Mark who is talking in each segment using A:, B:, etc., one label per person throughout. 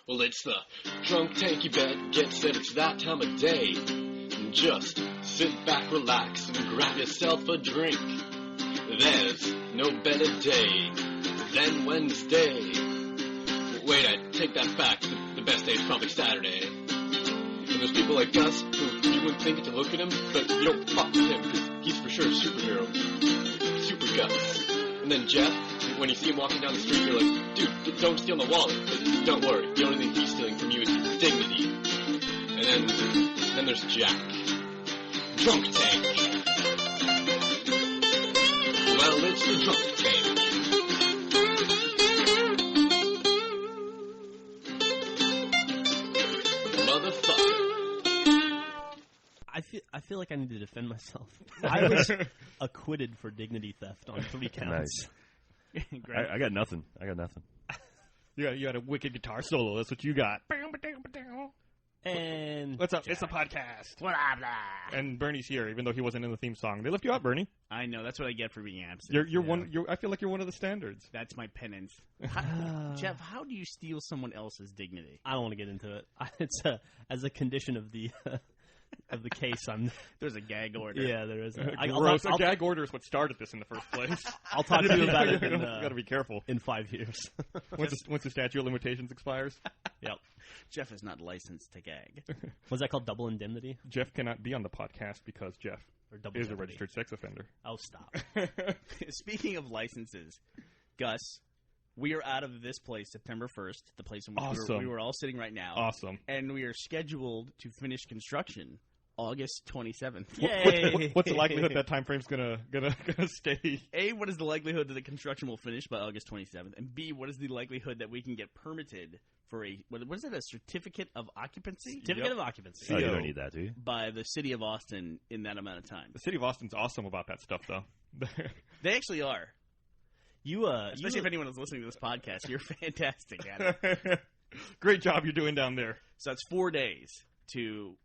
A: Well, it's the drunk tank, you bet, get set, it's that time of day. Just sit back, relax, and grab yourself a drink. There's no better day than Wednesday. Wait, I take that back, the best day is probably Saturday. And there's people like Gus who you wouldn't think it to look at him, but you don't fuck with him, because he's for sure a superhero. Super Gus. And then Geoff, when you see him walking down the street, you're like, dude, don't steal my wallet. But don't worry, the only thing he's stealing from you is your dignity. And then there's Jack. Drunk tank. Well, it's the drunk tank. Motherfucker.
B: I feel like I need to defend myself. I was acquitted for dignity theft on 3 counts.
C: Nice. I got nothing. You got a wicked guitar solo. That's what you got.
B: And
C: what's up? It's a podcast. Blah, blah. And Burnie's here, even though he wasn't in the theme song. They lift you up, Burnie.
D: I know. That's what I get for being absent.
C: I feel like you're one of the standards.
D: That's my penance. Geoff, how do you steal someone else's dignity?
B: I don't want to get into it. It's as a condition of the of the case.
D: There's a gag order.
B: Yeah, there is.
C: A gag order is what started this in the first place.
B: I'll talk to you about it.
C: You got to be careful.
B: In 5 years.
C: once the statute of limitations expires.
B: Yep.
D: Geoff is not licensed to gag.
B: Was that called double indemnity?
C: Jeff cannot be on the podcast because Jeff is a registered sex offender.
B: Oh, stop.
D: Speaking of licenses, Gus, we are out of this place September 1st, the place in which we were all sitting right now.
C: Awesome.
D: And we are scheduled to finish construction August 27th.
B: Yay!
C: What's the likelihood that time frame's gonna stay?
D: A, what is the likelihood that the construction will finish by August 27th? And B, what is the likelihood that we can get permitted for what is it, a certificate of occupancy?
B: Certificate of occupancy.
C: Oh,
B: you
C: don't need that, do you?
D: By the city of Austin in that amount of time.
C: The city of Austin's awesome about that stuff, though.
D: They actually are. Especially if anyone is listening to this podcast, you're fantastic at it.
C: Great job you're doing down there.
D: So that's 4 days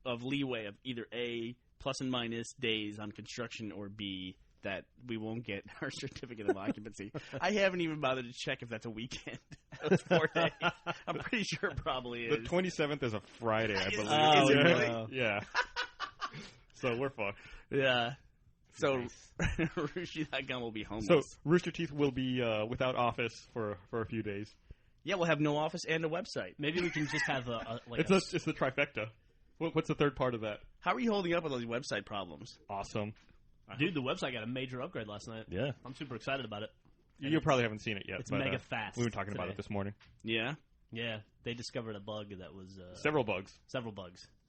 D: of leeway of either A, plus and minus days on construction, or B, that we won't get our certificate of occupancy. I haven't even bothered to check if that's a weekend. Those 4 days. I'm pretty sure it probably is.
C: The 27th is a Friday, I believe.
D: Is it really?
C: Yeah. So we're fucked.
D: Yeah. So Rooster.com will be homeless.
C: So Rooster Teeth will be without office for a few days.
D: Yeah, we'll have no office and a website.
B: Maybe we can just have
C: it's the trifecta. What's the third part of that?
D: How are you holding up with those website problems?
C: Awesome.
B: Dude, the website got a major upgrade last night.
C: Yeah.
B: I'm super excited about it.
C: You probably haven't seen it yet.
B: It's mega fast.
C: We were talking about it this morning.
D: Yeah?
B: Yeah. They discovered a bug that was...
C: Several bugs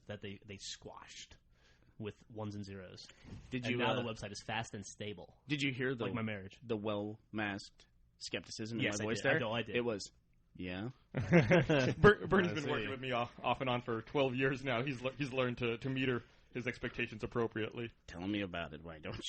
B: that they squashed with ones and zeros.
D: Now
B: the website is fast and stable.
D: Did you hear
B: like my marriage?
D: The well-masked skepticism in my voice
B: I
D: there?
B: know I did.
D: It was... Yeah.
C: Burnie's been working with me off and on for 12 years now. He's learned to meter his expectations appropriately.
D: Tell me about it, why don't you?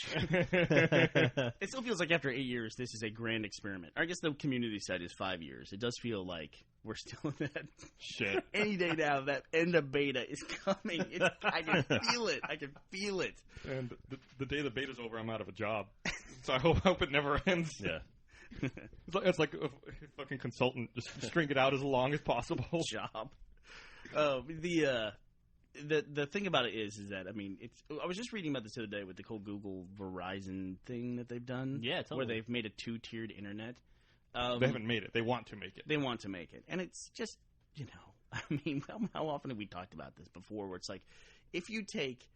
D: It still feels like after 8 years, this is a grand experiment. I guess the community site is 5 years. It does feel like we're still in that
C: shit.
D: Any day now, that end of beta is coming. I can feel it. I can feel it.
C: And the day the beta's over, I'm out of a job. So I hope it never ends.
B: Yeah.
C: It's like a fucking consultant. Just string it out as long as possible.
D: Job. The thing about it is that, I mean, I was just reading about this the other day with the whole Google Verizon thing that they've done.
B: Yeah, totally.
D: Where they've made a 2-tiered internet.
C: They haven't made it. They want to make it.
D: They want to make it. And it's just, I mean, how often have we talked about this before, where it's like, if you take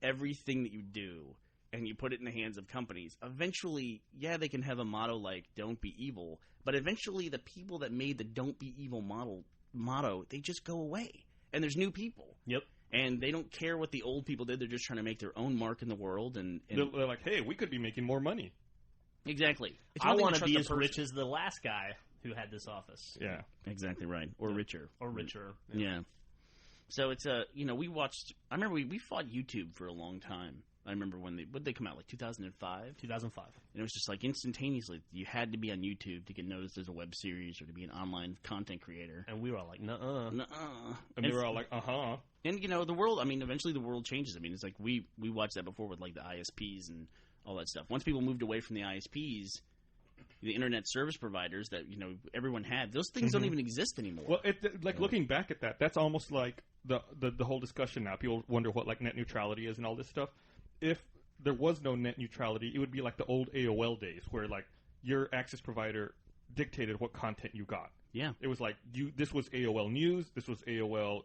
D: everything that you do and you put it in the hands of companies, eventually, yeah, they can have a motto like "Don't be evil," but eventually, the people that made the "Don't be evil" motto, they just go away, and there's new people.
B: Yep.
D: And they don't care what the old people did; they're just trying to make their own mark in the world. And
C: they're like, "Hey, we could be making more money."
D: Exactly.
B: I want to be as rich as the last guy who had this office.
C: Yeah,
D: exactly right, or richer,
B: Yeah.
D: So it's we watched. I remember we fought YouTube for a long time. I remember when they come out, like 2005?
B: 2005.
D: And it was just like instantaneously, you had to be on YouTube to get noticed as a web series or to be an online content creator.
B: And we were all like, nuh-uh.
D: Nuh-uh.
C: And they were all like, uh-huh.
D: And, the world, I mean, eventually the world changes. I mean, it's like we watched that before with like the ISPs and all that stuff. Once people moved away from the ISPs, the internet service providers that everyone had. Those things don't even exist anymore.
C: Well, looking back at that, that's almost like the whole discussion now. People wonder what like net neutrality is and all this stuff. If there was no net neutrality, it would be like the old AOL days where like your access provider dictated what content you got.
D: Yeah.
C: It was like this was AOL News, this was AOL,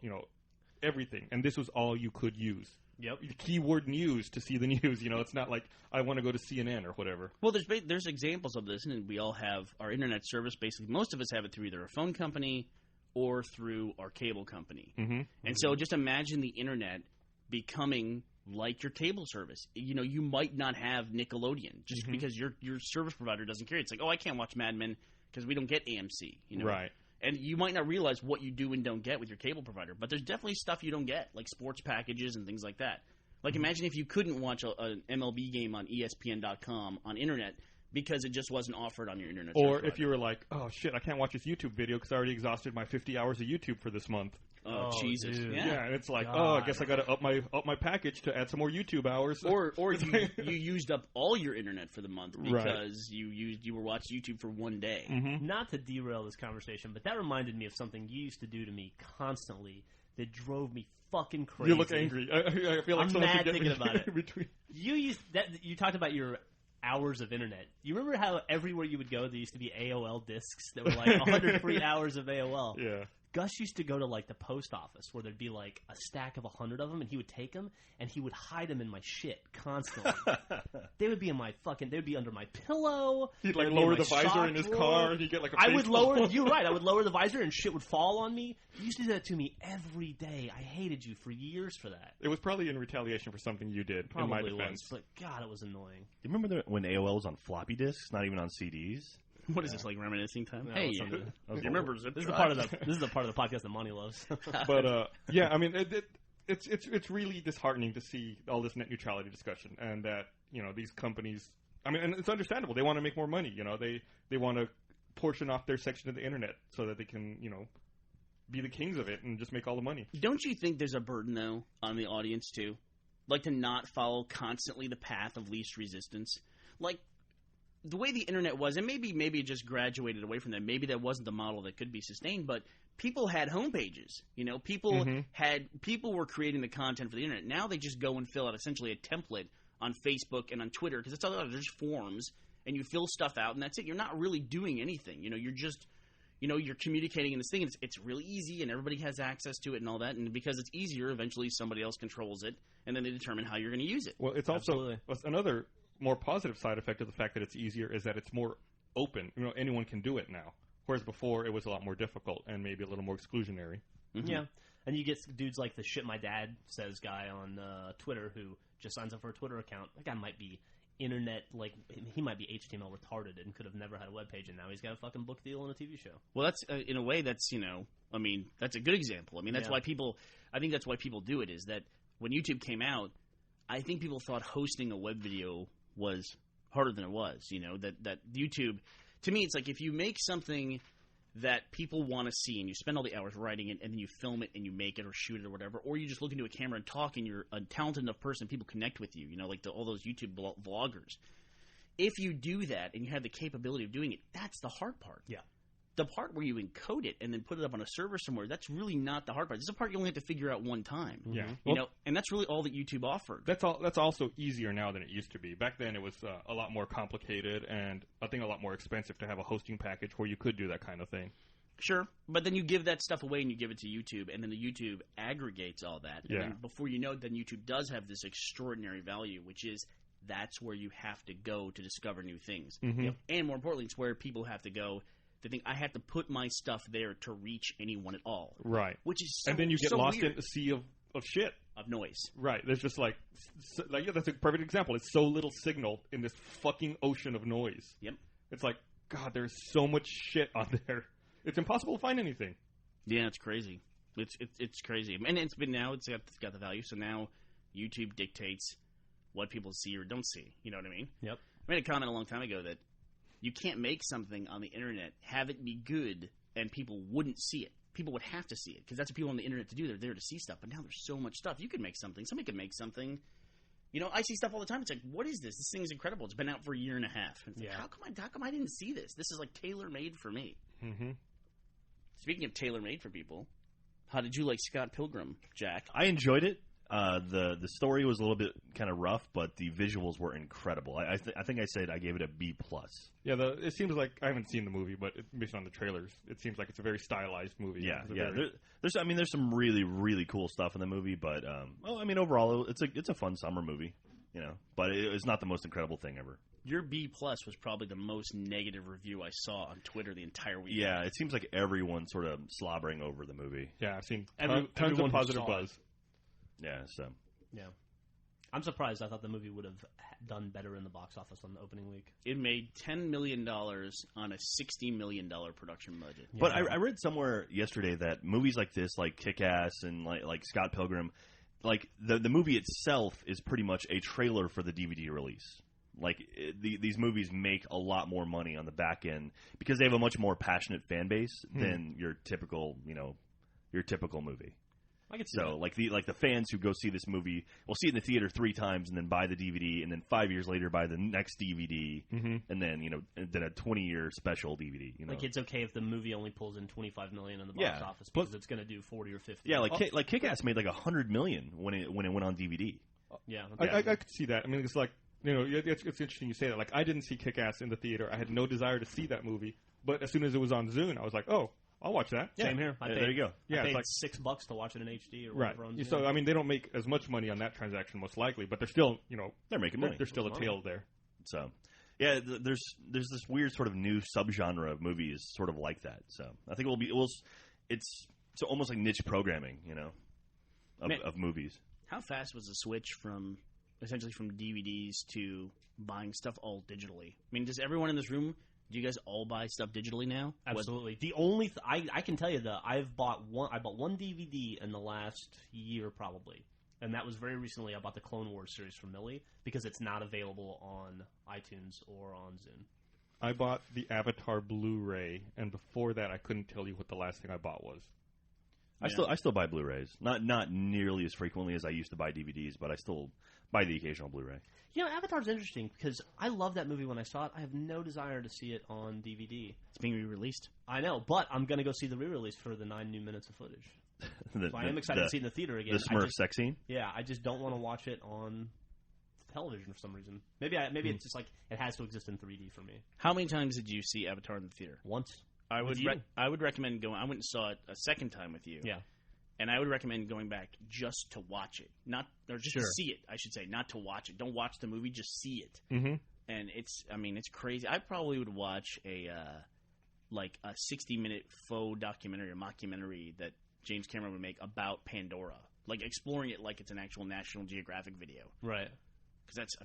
C: everything, and this was all you could use.
B: Yep.
C: Keyword news to see the news. It's not like I want to go to CNN or whatever.
D: Well, there's examples of this, and we all have our internet service. Basically, most of us have it through either a phone company or through our cable company.
C: Mm-hmm.
D: And so just imagine the internet becoming like your cable service. You might not have Nickelodeon just because your service provider doesn't care. It's like, oh, I can't watch Mad Men because we don't get AMC.
C: Right.
D: And you might not realize what you do and don't get with your cable provider, but there's definitely stuff you don't get, like sports packages and things like that. Like imagine if you couldn't watch an MLB game on ESPN.com on internet because it just wasn't offered on your internet.
C: Or if you were like, oh shit, I can't watch this YouTube video because I already exhausted my 50 hours of YouTube for this month.
D: Oh, Jesus!
B: Dude.
C: Yeah, and it's like, I guess I got to up my package to add some more YouTube hours.
D: Or you used up all your internet for the month because you were watching YouTube for one day.
C: Mm-hmm.
B: Not to derail this conversation, but that reminded me of something you used to do to me constantly that drove me fucking crazy.
C: You look angry. I feel like
B: I'm
C: someone
B: mad
C: should get
B: thinking about it.
C: between.
B: You talked about your hours of internet. You remember how everywhere you would go there used to be AOL discs that were like 100 free hours of AOL?
C: Yeah.
B: Gus used to go to like the post office where there'd be like a stack of 100 of them, and he would take them and he would hide them in my shit constantly. They would be they'd be under my pillow.
C: He'd like lower the visor in his car, and he'd get like a
B: I would
C: baseball.
B: lower. You're right. I would lower the visor, and shit would fall on me. You used to do that to me every day. I hated you for years for that.
C: It was probably in retaliation for something you did.
B: Probably
C: in my defense,
B: was, but God, it was annoying.
E: You remember when AOL was on floppy disks, not even on CDs?
D: What is this, like reminiscing time?
B: No,
D: Hey,
B: it's something-
D: you remember
B: This is the part of the podcast that Monty loves.
C: But yeah, I mean, it's really disheartening to see all this net neutrality discussion, and that these companies. I mean, and it's understandable. They want to make more money. They want to portion off their section of the internet so that they can be the kings of it and just make all the money.
D: Don't you think there's a burden though on the audience too, like to not follow constantly the path of least resistance, like. The way the internet was, and maybe it just graduated away from that. Maybe that wasn't the model that could be sustained, but people had homepages. People were creating the content for the internet. Now they just go and fill out essentially a template on Facebook and on Twitter because it's all there's forms, and you fill stuff out, and that's it. You're not really doing anything. You're just you're communicating in this thing. And it's really easy, and everybody has access to it and all that. And because it's easier, eventually somebody else controls it, and then they determine how you're going to use it.
C: Well, it's also
B: Absolutely.
C: another more positive side effect of the fact that it's easier is that it's more open. Anyone can do it now. Whereas before it was a lot more difficult and maybe a little more exclusionary.
D: Mm-hmm.
B: Yeah, and you get dudes like the shit my dad says guy on Twitter who just signs up for a Twitter account. That guy might be internet, like he might be HTML retarded and could have never had a web page, and now he's got a fucking book deal and a TV show.
D: Well, that's in a way that's I mean that's a good example. I mean that's why people. I think that's why people do it. Is that when YouTube came out, I think people thought hosting a web video was harder than it was. That YouTube, to me, it's like if you make something that people want to see and you spend all the hours writing it and then you film it and you make it or shoot it or whatever, or you just look into a camera and talk and you're a talented enough person, people connect with you, like all those YouTube vloggers. If you do that and you have the capability of doing it, that's the hard part.
B: Yeah.
D: The part where you encode it and then put it up on a server somewhere, that's really not the hard part. This is the part you only have to figure out one time.
C: Yeah.
D: And that's really all that YouTube offered.
C: That's also easier now than it used to be. Back then it was a lot more complicated and I think a lot more expensive to have a hosting package where you could do that kind of thing.
D: Sure, but then you give that stuff away and you give it to YouTube, and then the YouTube aggregates all that. And then before you know it, then YouTube does have this extraordinary value, which is that's where you have to go to discover new things.
C: Mm-hmm.
D: And more importantly, it's where people have to go. They think I have to put my stuff there to reach anyone at all.
C: Right.
D: Which is
C: and then you get lost
D: weird.
C: in a sea of shit.
D: Of noise.
C: Right. There's just that's a perfect example. It's so little signal in this fucking ocean of noise.
D: Yep.
C: It's like, God, there's so much shit on there. It's impossible to find anything.
D: Yeah, it's crazy. It's crazy. And it's got the value. So now YouTube dictates what people see or don't see. You know what I mean?
B: Yep.
D: I made a comment a long time ago that you can't make something on the internet, have it be good, and people wouldn't see it. People would have to see it because that's what people on the internet to do. They're there to see stuff. But now there's so much stuff. You could make something. Somebody could make something I see stuff all the time. It's like, what is this? This thing's incredible. It's been out for a year and a half. It's like, how come I didn't see this? This is like tailor-made for me.
C: Mm-hmm.
D: Speaking of tailor-made for people, how did you like Scott Pilgrim, Jack?
E: I enjoyed it. The story was a little bit kind of rough, but the visuals were incredible. I think I said I gave it a B+.
C: Yeah, it seems like I haven't seen the movie, but based on the trailers, it seems like it's a very stylized movie.
E: Yeah. There's some really really cool stuff in the movie, but overall it's a fun summer movie, But it's not the most incredible thing ever.
D: Your B+ was probably the most negative review I saw on Twitter the entire week.
E: Yeah, it seems like everyone's sort of slobbering over the movie.
C: Yeah, I've seen tons of positive buzz.
E: Yeah, so.
B: Yeah. I'm surprised. I thought the movie would have done better in the box office on the opening week.
D: It made $10 million on a $60 million production budget.
E: Yeah. But I read somewhere yesterday that movies like this, like Kick-Ass and like Scott Pilgrim, like the movie itself is pretty much a trailer for the DVD release. Like these movies make a lot more money on the back end because they have a much more passionate fan base than your typical movie.
B: I could see
E: so
B: that.
E: like the fans who go see this movie will see it in the theater 3 times and then buy the DVD and then 5 years later buy the next DVD and then then a 20-year special DVD.
B: Like it's okay if the movie only pulls in $25 million in the box office because it's going to do 40 or 50.
E: Yeah, like Kick-Ass made like $100 million when it went on DVD.
B: Yeah,
C: I could see that. I mean, it's like it's interesting you say that. Like I didn't see Kick-Ass in the theater. I had no desire to see that movie, but as soon as it was on Zune, I was like, oh. I'll watch that.
B: Same here.
E: There you go.
B: I paid $6 to watch it in HD or whatever.
C: Right. So I mean, they don't make as much money on that transaction, most likely, but they're still,
E: they're making money.
C: There's still a tail there.
E: So, yeah, there's this weird sort of new subgenre of movies, sort of like that. So I think it's almost like niche programming, of movies.
D: How fast was the switch from essentially from DVDs to buying stuff all digitally? I mean, does everyone in this room? Do you guys all buy stuff digitally now?
B: Absolutely. The only I can tell you that I bought one DVD in the last year probably, and that was very recently. I bought the Clone Wars series from Millie because it's not available on iTunes or on Zune.
C: I bought the Avatar Blu-ray, and before that, I couldn't tell you what the last thing I bought was.
E: I still buy Blu-rays, not nearly as frequently as I used to buy DVDs, but I still buy the occasional Blu-ray.
B: Avatar's interesting because I loved that movie when I saw it. I have no desire to see it on DVD.
D: It's being re-released.
B: I know, but I'm going to go see the re-release for the 9 new minutes of footage. So I am excited to see it in the theater again.
E: The Smurf sex scene?
B: Yeah, I just don't want to watch it on television for some reason. Maybe it's just like it has to exist in 3D for me.
D: How many times did you see Avatar in the theater?
B: Once.
D: I would recommend going. I went and saw it a second time with you.
B: Yeah.
D: And I would recommend going back just to watch it, to see it. I should say, not to watch it. Don't watch the movie, just see it.
C: Mm-hmm.
D: And it's crazy. I probably would watch a 60-minute faux documentary or mockumentary that James Cameron would make about Pandora, like exploring it like it's an actual National Geographic video.
B: Right.
D: Because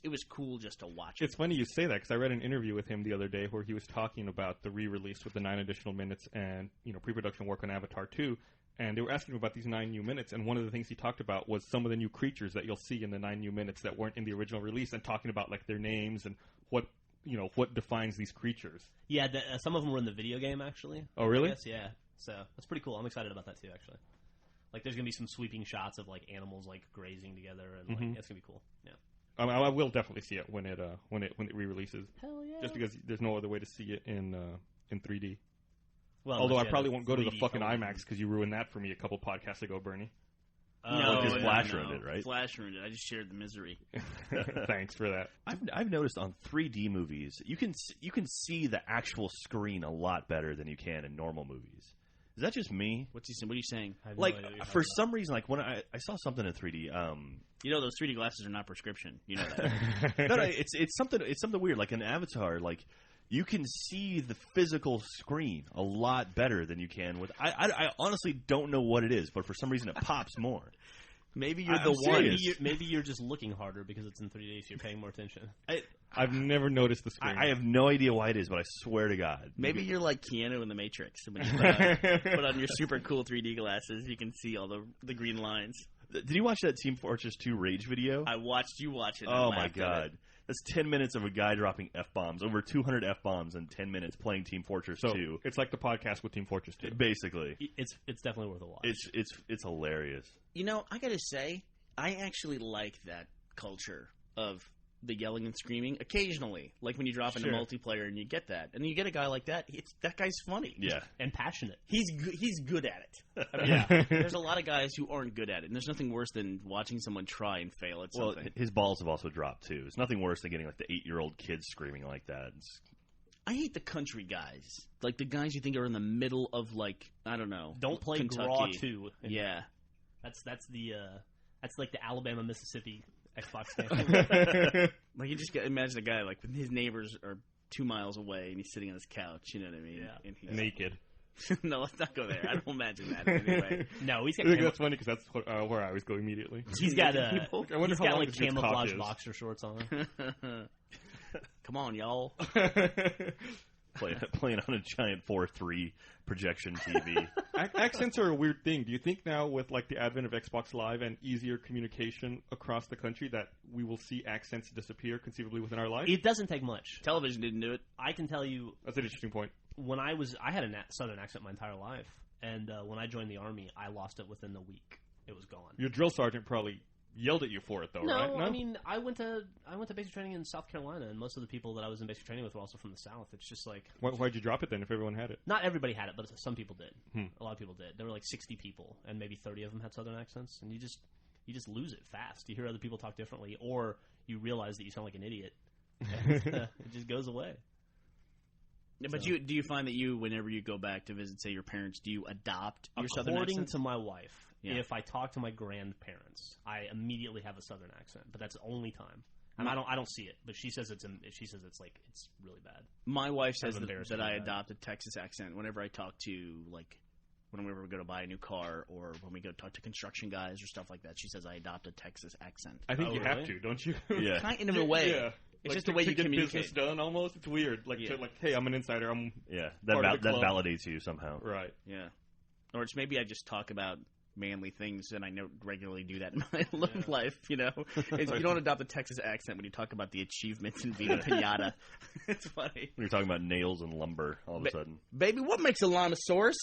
D: it was cool just to watch it.
C: It's funny you say that because I read an interview with him the other day where he was talking about the re-release with the 9 additional minutes and pre-production work on Avatar 2. And they were asking him about these 9 new minutes, and one of the things he talked about was some of the new creatures that you'll see in the 9 new minutes that weren't in the original release, and talking about like their names and what defines these creatures.
B: Yeah, some of them were in the video game actually.
C: Oh, really?
B: I guess, yeah. So that's pretty cool. I'm excited about that too, actually. Like, there's gonna be some sweeping shots of like animals like grazing together, and like it's gonna be cool. Yeah.
C: I will definitely see it when it re-releases.
B: Hell yeah!
C: Just because there's no other way to see it in 3D.
B: Well,
C: although I probably won't go to the fucking IMAX because you ruined that for me a couple podcasts ago, Bernie.
E: Because Flash ruined it, right?
D: Flash ruined it. I just shared the misery.
C: Thanks for that.
E: I've noticed on 3D movies, you can see the actual screen a lot better than you can in normal movies. Is that just me?
D: What are you saying?
E: Like, for some reason, like when I saw something in 3D.
D: Those 3D glasses are not prescription. You know that.
E: No, it's something weird. Like in Avatar, like. You can see the physical screen a lot better than you can with. I honestly don't know what it is, but for some reason it pops more.
B: Maybe you're the one. Maybe you're just looking harder because it's in 3D, so you're paying more attention.
C: I've never noticed the screen.
E: I have no idea why it is, but I swear to God.
D: Maybe you're like Keanu in The Matrix. When you put on your super cool 3D glasses, you can see all the green lines.
E: Did you watch that Team Fortress 2 Rage video?
D: I watched you watch it.
E: Oh my God. That's 10 minutes of a guy dropping F-bombs, over 200 F-bombs in 10 minutes playing Team Fortress 2.
C: It's like the podcast with Team Fortress 2.
E: Basically.
B: It's definitely worth a watch.
E: It's hilarious.
D: I got to say, I actually like that culture of the yelling and screaming occasionally, like when you drop into multiplayer and you get that, and then you get a guy like that. That guy's funny,
B: and passionate.
D: He's good at it. I mean, there's a lot of guys who aren't good at it, and there's nothing worse than watching someone try and fail at something.
E: Well, his balls have also dropped too. It's nothing worse than getting like the 8-year-old kids screaming like that.
D: I hate the country guys, like the guys you think are in the middle of like I don't know.
B: Don't play
D: Kentucky.
B: Graw 2.
D: Yeah,
B: that's like the Alabama Mississippi Xbox game.
D: Like you just imagine a guy like when his neighbors are 2 miles away and he's sitting on his couch. You know what I mean?
B: Yeah.
D: And he's
C: Naked.
D: No, let's not go there. I don't imagine that anyway.
B: No, he's got.
C: I think that's funny because that's where I was going immediately.
B: He's got
C: I wonder
B: he's
C: how
B: got
C: long
B: like
C: this kid's cock
B: camouflage
C: is.
B: boxer shorts on.
D: Come on, y'all.
E: Playing on a giant 4:3 projection TV.
C: Accents are a weird thing. Do you think now with like the advent of Xbox Live and easier communication across the country that we will see accents disappear conceivably within our life?
B: It doesn't take much.
D: Television didn't do it.
B: I can tell you.
C: That's an interesting point.
B: When I had a southern accent my entire life, and when I joined the Army, I lost it within the week. It was gone.
C: Your drill sergeant probably yelled at you for it, though, right?
B: No, I mean, I went to basic training in South Carolina, and most of the people that I was in basic training with were also from the South. It's just like...
C: Why'd you drop it then if everyone had it?
B: Not everybody had it, but some people did. A lot of people did. There were like 60 people, and maybe 30 of them had southern accents, and you just lose it fast. You hear other people talk differently, or you realize that you sound like an idiot, and it just goes away.
D: Yeah, but do you find that whenever you go back to visit, say, your parents, do you adopt your southern accent?
B: According to my wife, if I talk to my grandparents, I immediately have a southern accent, but that's the only time. And I don't see it, but she says it's really bad.
D: My wife says that I adopt a Texas accent whenever I talk to like whenever we go to buy a new car or when we go talk to construction guys or stuff like that. She says I adopt a Texas accent.
C: I think you have to, don't you?
E: Yeah,
D: kind of a way.
C: Yeah.
D: It's
C: like
D: just the way you
C: get
D: communicate.
C: business done, almost. It's weird. Like, hey, I'm an insider. I'm
E: that validates you somehow.
C: Right.
D: Yeah. Or it's maybe I just talk about manly things, and I regularly do that in my life. You know, you don't adopt a Texas accent when you talk about the achievements in Vita Pinata. It's funny.
E: When you're talking about nails and lumber, all of a sudden,
D: baby, what makes a Limosaurus?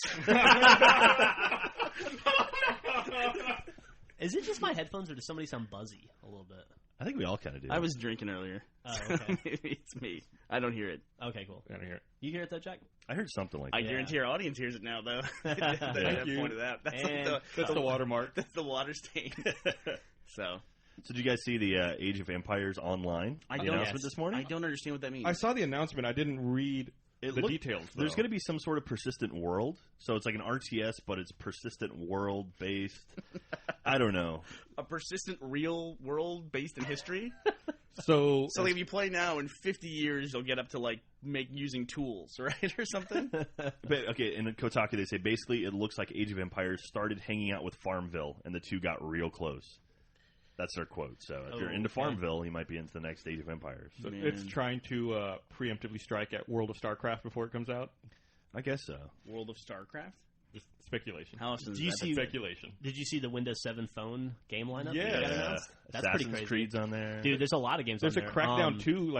B: Is it just my headphones, or does somebody sound buzzy a little bit?
E: I think we all kind of do.
D: I was drinking earlier.
B: Oh, okay.
D: Maybe it's me. I don't hear it.
B: Okay, cool.
C: I don't hear it.
B: You hear it though, Jack?
E: I heard something like that.
D: I guarantee our audience hears it now, though.
C: Thank you.
D: Pointed out.
C: That's the watermark.
D: That's the water stain. So
E: did you guys see the Age of Empires online announcement this morning?
D: I don't understand what that means.
C: I saw the announcement. I didn't read the details. Though.
E: There's going to be some sort of persistent world. So it's like an RTS, but it's persistent world based. I don't know.
D: A persistent real world based in history?
C: So
D: if you play now, in 50 years, you'll get up to like using tools, right, or something.
E: But okay, in Kotaku they say basically it looks like Age of Empires started hanging out with Farmville, and the two got real close. That's their quote. So if you're into Farmville, you might be into the next Age of Empires.
C: So it's trying to preemptively strike at World of StarCraft before it comes out.
E: I guess so.
D: World of StarCraft?
C: Just speculation.
D: How often
B: do you see
C: speculation?
B: Did you see the Windows 7 phone game lineup?
C: Yeah.
B: That's
E: Assassin's
B: pretty crazy.
E: Creed's on there.
B: Dude, there's a lot of games
C: There's
B: on there.
C: There's a Crackdown 2,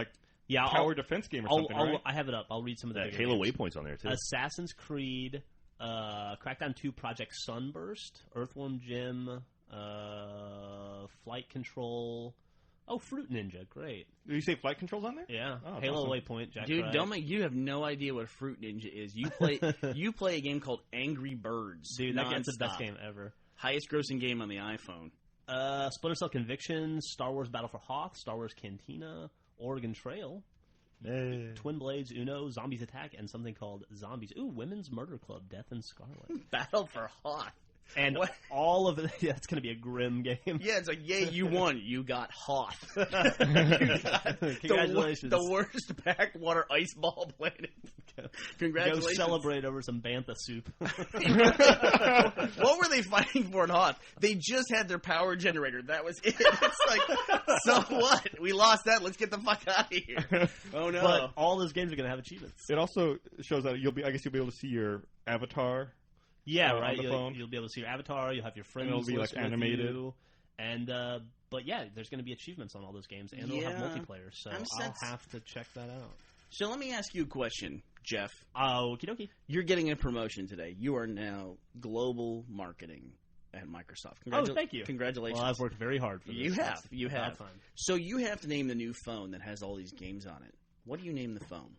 C: tower defense game or something, right?
B: I have it up. I'll read some of the
E: Halo
B: games.
E: Waypoint's on there, too.
B: Assassin's Creed, Crackdown 2 Project Sunburst, Earthworm Jim, Flight Control. Oh, Fruit Ninja, great.
C: Did you say Flight Control's on there?
B: Yeah.
C: Oh,
B: Halo
C: awesome.
B: Waypoint, Jack.
D: Dude, you have no idea what Fruit Ninja is. You play a game called Angry Birds.
B: Dude, that's the best game ever.
D: Highest grossing game on the iPhone.
B: Splinter Cell Convictions, Star Wars Battle for Hoth, Star Wars Cantina, Oregon Trail, Twin Blades, Uno, Zombies Attack, and something called Zombies. Ooh, Women's Murder Club, Death and Scarlet.
D: Battle for Hoth.
B: And all of it, it's going to be a grim game.
D: Yeah, it's like, yay, you won. You got Hoth.
B: Congratulations.
D: The worst backwater ice ball planet. Congratulations.
B: Go celebrate over some bantha soup.
D: What were they fighting for in Hoth? They just had their power generator. That was it. It's like, so what? We lost that. Let's get the fuck out of here. Oh, no.
B: But all those games are going to have achievements.
C: It also shows that you'll be able to see your avatar.
B: Yeah, right.
C: On the phone.
B: You'll be able to see your avatar. You'll have your friends.
C: And it'll be like animated.
B: You. And but yeah, there's going to be achievements on all those games, and it'll have multiplayer. So I'll have to check that out.
D: So let me ask you a question, Jeff.
B: Okie dokie.
D: You're getting a promotion today. You are now global marketing. at Microsoft.
B: Thank you.
D: Congratulations.
B: Well, I've worked very hard for this.
D: You have.
B: Fun.
D: So you have to name the new phone that has all these games on it. What do you name the phone?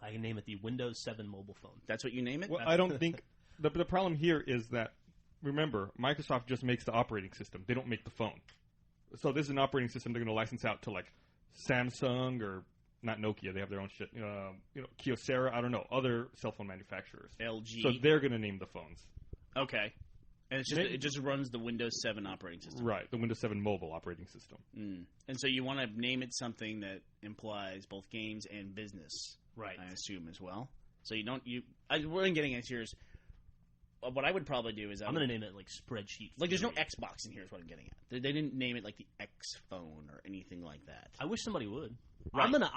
B: I can name it the Windows 7 mobile phone.
D: That's what you name it?
C: Well, I don't think the problem here is that, remember, Microsoft just makes the operating system. They don't make the phone. So this is an operating system they're going to license out to like Samsung or not Nokia. They have their own shit. Kyocera. I don't know, other cell phone manufacturers.
D: LG.
C: So they're going to name the phones.
D: Okay. And it just runs the Windows 7 operating system.
C: Right, the Windows 7 mobile operating system.
D: And so you want to name it something that implies both games and business,
B: right?
D: I assume as well. So you don't what I'm getting at here is what I would probably do is
B: I'm going to name it like Spreadsheet.
D: Like there's no Xbox in here is what I'm getting at. They didn't name it like the X phone or anything like that.
B: I wish somebody would.
D: Right.
B: I'm gonna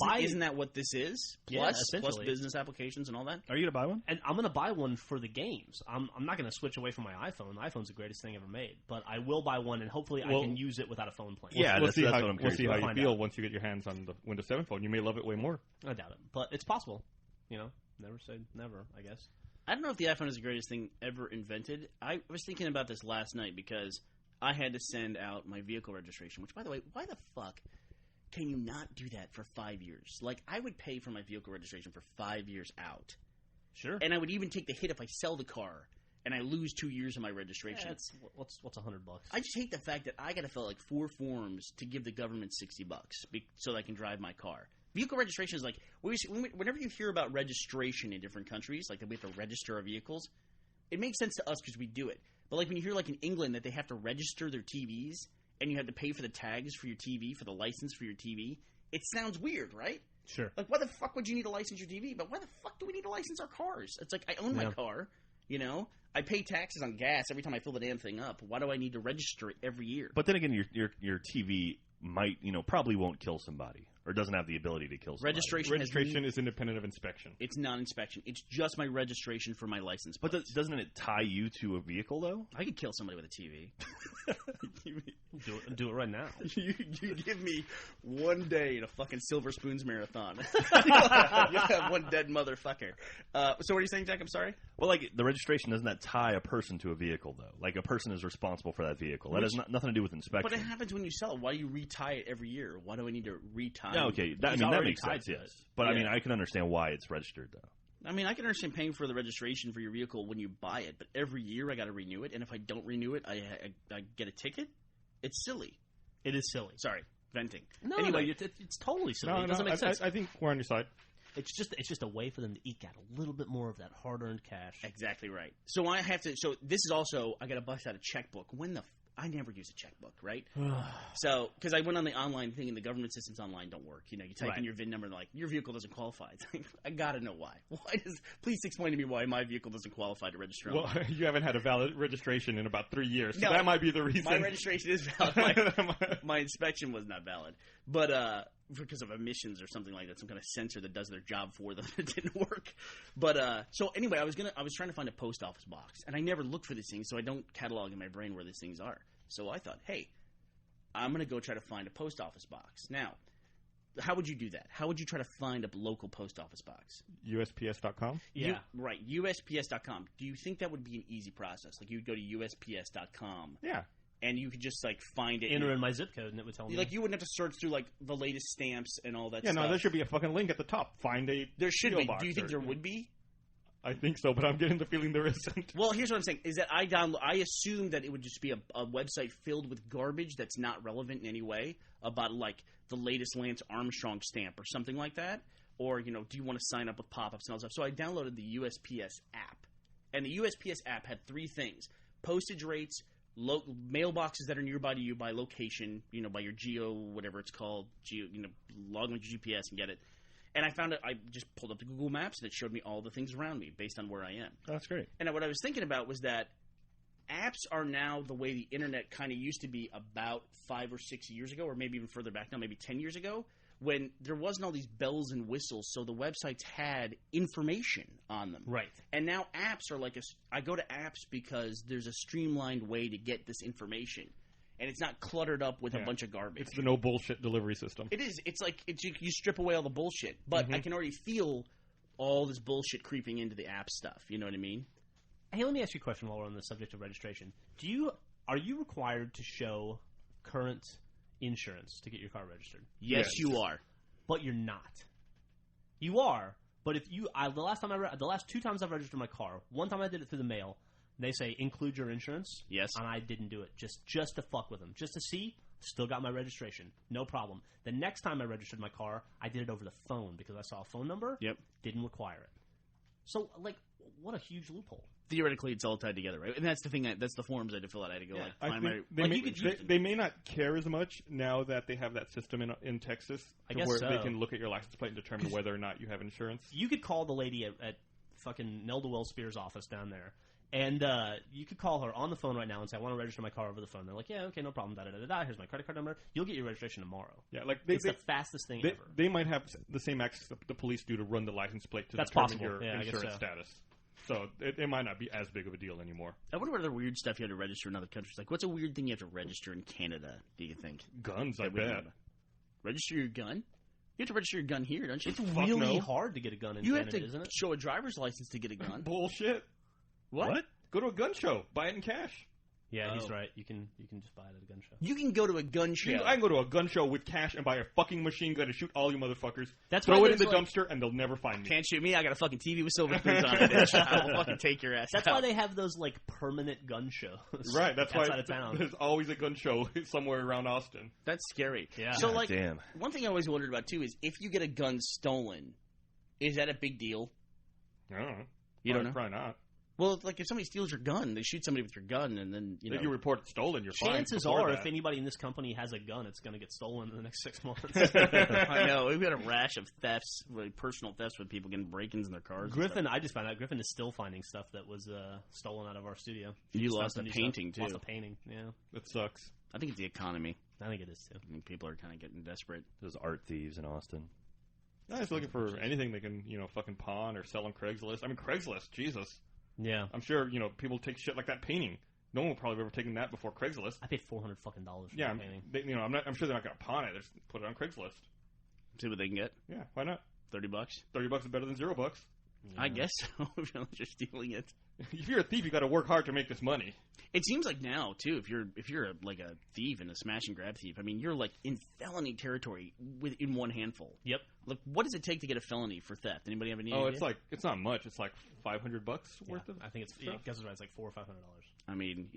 B: buy.
D: Isn't that what this is? Plus business applications and all that.
E: Are you gonna buy one?
B: And I'm gonna buy one for the games. I'm not gonna switch away from my iPhone. The iPhone's the greatest thing ever made. But I will buy one, and hopefully I can use it without a phone plan.
E: Yeah,
C: we'll see
E: what
C: how,
E: I'm curious
C: how
E: about.
C: you feel once you get your hands on the Windows 7 phone. You may love it way more.
B: I doubt it, but it's possible. Never say never, I guess.
D: I don't know if the iPhone is the greatest thing ever invented. I was thinking about this last night because I had to send out my vehicle registration. Which, by the way, why the fuck can you not do that for 5 years? Like, I would pay for my vehicle registration for 5 years out.
B: Sure.
D: And I would even take the hit if I sell the car and I lose 2 years of my registration.
B: Yeah, what's $100?
D: I just hate the fact that I got to fill like 4 forms to give the government $60 so that I can drive my car. Vehicle registration is like, whenever you hear about registration in different countries, like that we have to register our vehicles, it makes sense to us because we do it. But like when you hear like in England that they have to register their TVs, and you have to pay for the tags for your TV, for the license for your TV, it sounds weird, right?
B: Sure.
D: Like, why the fuck would you need to license your TV? But why the fuck do we need to license our cars? It's like, I own my car, I pay taxes on gas every time I fill the damn thing up. Why do I need to register it every year?
E: But then again, your TV might, probably won't kill somebody. Or doesn't have the ability to kill somebody.
C: Registration is independent of inspection.
D: It's non-inspection. It's just my registration for my license plate.
E: But doesn't it tie you to a vehicle, though?
D: I could kill somebody with a TV.
B: Do it right now.
D: You give me 1 day to fucking Silver Spoons marathon. You'll have one dead motherfucker. So what are you saying, Jack? I'm sorry?
E: Well, like, the registration, doesn't that tie a person to a vehicle, though? Like, a person is responsible for that vehicle. That has nothing to do with inspection.
D: But it happens when you sell it. Why do you retie it every year? Why do I need to retie
E: it? Okay, that makes sense, yes. But, I mean, I can understand why it's registered, though.
D: I mean, I can understand paying for the registration for your vehicle when you buy it, but every year I got to renew it, and if I don't renew it, I get a ticket? It's silly.
B: It is silly.
D: Sorry, venting.
B: No,
D: anyway,
B: it's totally silly. It doesn't make sense.
C: I think we're on your side.
B: It's just a way for them to eke out a little bit more of that hard-earned cash.
D: Exactly right. So I have to. So this is also I got to bust out a checkbook. I never use a checkbook, right? So because I went on the online thing and the government systems online don't work. You type in your VIN number and like your vehicle doesn't qualify. It's like, I gotta know why. Please explain to me why my vehicle doesn't qualify to register online.
C: Well, you haven't had a valid registration in about 3 years, so
D: No,
C: that might be the reason.
D: My registration is valid. My inspection was not valid, but because of emissions or something like that, some kind of sensor that does their job for them that didn't work. But so anyway, I was trying to find a post office box, and I never look for these things, so I don't catalog in my brain where these things are. So I thought, hey, I'm going to go try to find a post office box. Now, how would you do that? How would you try to find a local post office box?
C: USPS.com?
B: Yeah.
D: Right, USPS.com. Do you think that would be an easy process? Like you would go to USPS.com.
C: Yeah.
D: And you could just like find it.
B: Enter in my zip code and it would tell me.
D: Like you wouldn't have to search through like the latest stamps and all that
C: stuff. Yeah, no, there should be a fucking link at the top. Find a
D: There should be.
C: box.
D: Do you think there would be?
C: I think so, but I'm getting the feeling there isn't.
D: Well, here's what I'm saying: is that I assume that it would just be a website filled with garbage that's not relevant in any way about like the latest Lance Armstrong stamp or something like that, or do you want to sign up with pop-ups and all that stuff? So I downloaded the USPS app, and the USPS app had 3 things: postage rates, mailboxes that are nearby to you by location, by your geo, whatever it's called, log on your GPS and get it. And I found it. I just pulled up the Google Maps and it showed me all the things around me based on where I am.
E: That's great.
D: And what I was thinking about was that apps are now the way the internet kind of used to be about 5 or 6 years ago, or maybe even further back now, maybe 10 years ago, when there wasn't all these bells and whistles, so the websites had information on them.
B: Right.
D: And now apps are like I go to apps because there's a streamlined way to get this information. And it's not cluttered up with a bunch of garbage.
C: It's the no bullshit delivery system.
D: It is. It's like you strip away all the bullshit. But I can already feel all this bullshit creeping into the app stuff. You know what I mean?
B: Hey, let me ask you a question while we're on the subject of registration. Are you required to show current insurance to get your car registered?
D: Yes, you are.
B: But you're not. You are, but if you, the last 2 times I've registered my car, one time I did it through the mail. They say include your insurance.
D: Yes.
B: And I didn't do it just to fuck with them, just to see. Still got my registration, no problem. The next time I registered my car, I did it over the phone because I saw a phone number.
D: Yep.
B: Didn't require it. So, like, what a huge loophole.
D: Theoretically, it's all tied together, right? And that's the thing. That's the forms I had to fill out. I had to go
C: they may not care as much now that they have that system in Texas,
B: I guess
C: where
B: so.
C: they can look at your license plate and determine whether or not you have insurance.
B: You could call the lady at fucking Nelda Wells Spears' office down there, and you could call her on the phone right now and say, "I want to register my car over the phone." They're like, "Yeah, okay, no problem. Da da da da. Here's my credit card number. You'll get your registration tomorrow."
C: Yeah, like
B: it's the fastest thing ever.
C: They might have the same access the police do to run the license plate to
B: That's
C: determine
B: possible.
C: your insurance status. So it might not be as big of a deal anymore.
D: I wonder what other weird stuff you have to register in other countries. Like, what's a weird thing you have to register in Canada, do you think?
C: Guns, I bet.
D: Register your gun? You have to register your gun here, don't you?
B: It's really hard to get a gun in Canada, isn't it?
D: You have to show a driver's license to get a gun.
C: Bullshit.
D: What?
C: Go to a gun show. Buy it in cash.
B: Yeah, he's right. You can just buy it at a gun show.
D: You can go to a gun show.
C: I can go to a gun show with cash and buy a fucking machine gun and shoot all you motherfuckers.
B: Throw
C: it in the dumpster and they'll never find me.
D: Can't shoot me. I got a fucking TV with silver spoons on it. Bitch. I will fucking take your ass.
B: That's why they have those like permanent gun shows.
C: Right. That's why
B: of town.
C: There's always a gun show somewhere around Austin.
D: That's scary.
B: Yeah.
D: So like,
E: damn.
D: One thing I always wondered about too is if you get a gun stolen, is that a big deal?
C: I don't know.
D: You don't know?
C: Probably not.
D: Well, like if somebody steals your gun, they shoot somebody with your gun, and then
C: if you report it stolen, you're fine.
B: Chances are, if anybody in this company has a gun, it's going to get stolen in the next 6 months.
D: I know we've got a rash of thefts, like personal thefts, with people getting break-ins in their cars.
B: Griffin, I just found out Griffin is still finding stuff that was stolen out of our studio.
D: You lost a painting too.
B: Lost a painting, yeah.
C: That sucks.
D: I think it's the economy.
B: I think it is too.
D: I think people are kind of getting desperate.
E: Those art thieves in Austin.
C: I was looking for anything they can, fucking pawn or sell on Craigslist. I mean, Craigslist, Jesus.
B: Yeah.
C: I'm sure, people take shit like that painting. No one will probably have ever taken that before Craigslist.
B: I paid $400 for that painting.
C: I'm sure they're not going to pawn it. They just put it on Craigslist.
D: See what they can get.
C: Yeah, why not?
D: $30.
C: $30 is better than $0.
D: Yeah. I guess so. If you're stealing it.
C: If you're a thief, you got to work hard to make this money.
D: It seems like now too. If you're like a thief and a smash and grab thief, I mean, you're like in felony territory in one handful.
B: Yep.
D: Look, what does it take to get a felony for theft? Anybody have any idea?
C: It's not much. It's like $500 worth of.
B: I think it's Gus is right. It's like $400 or $500.
D: I mean,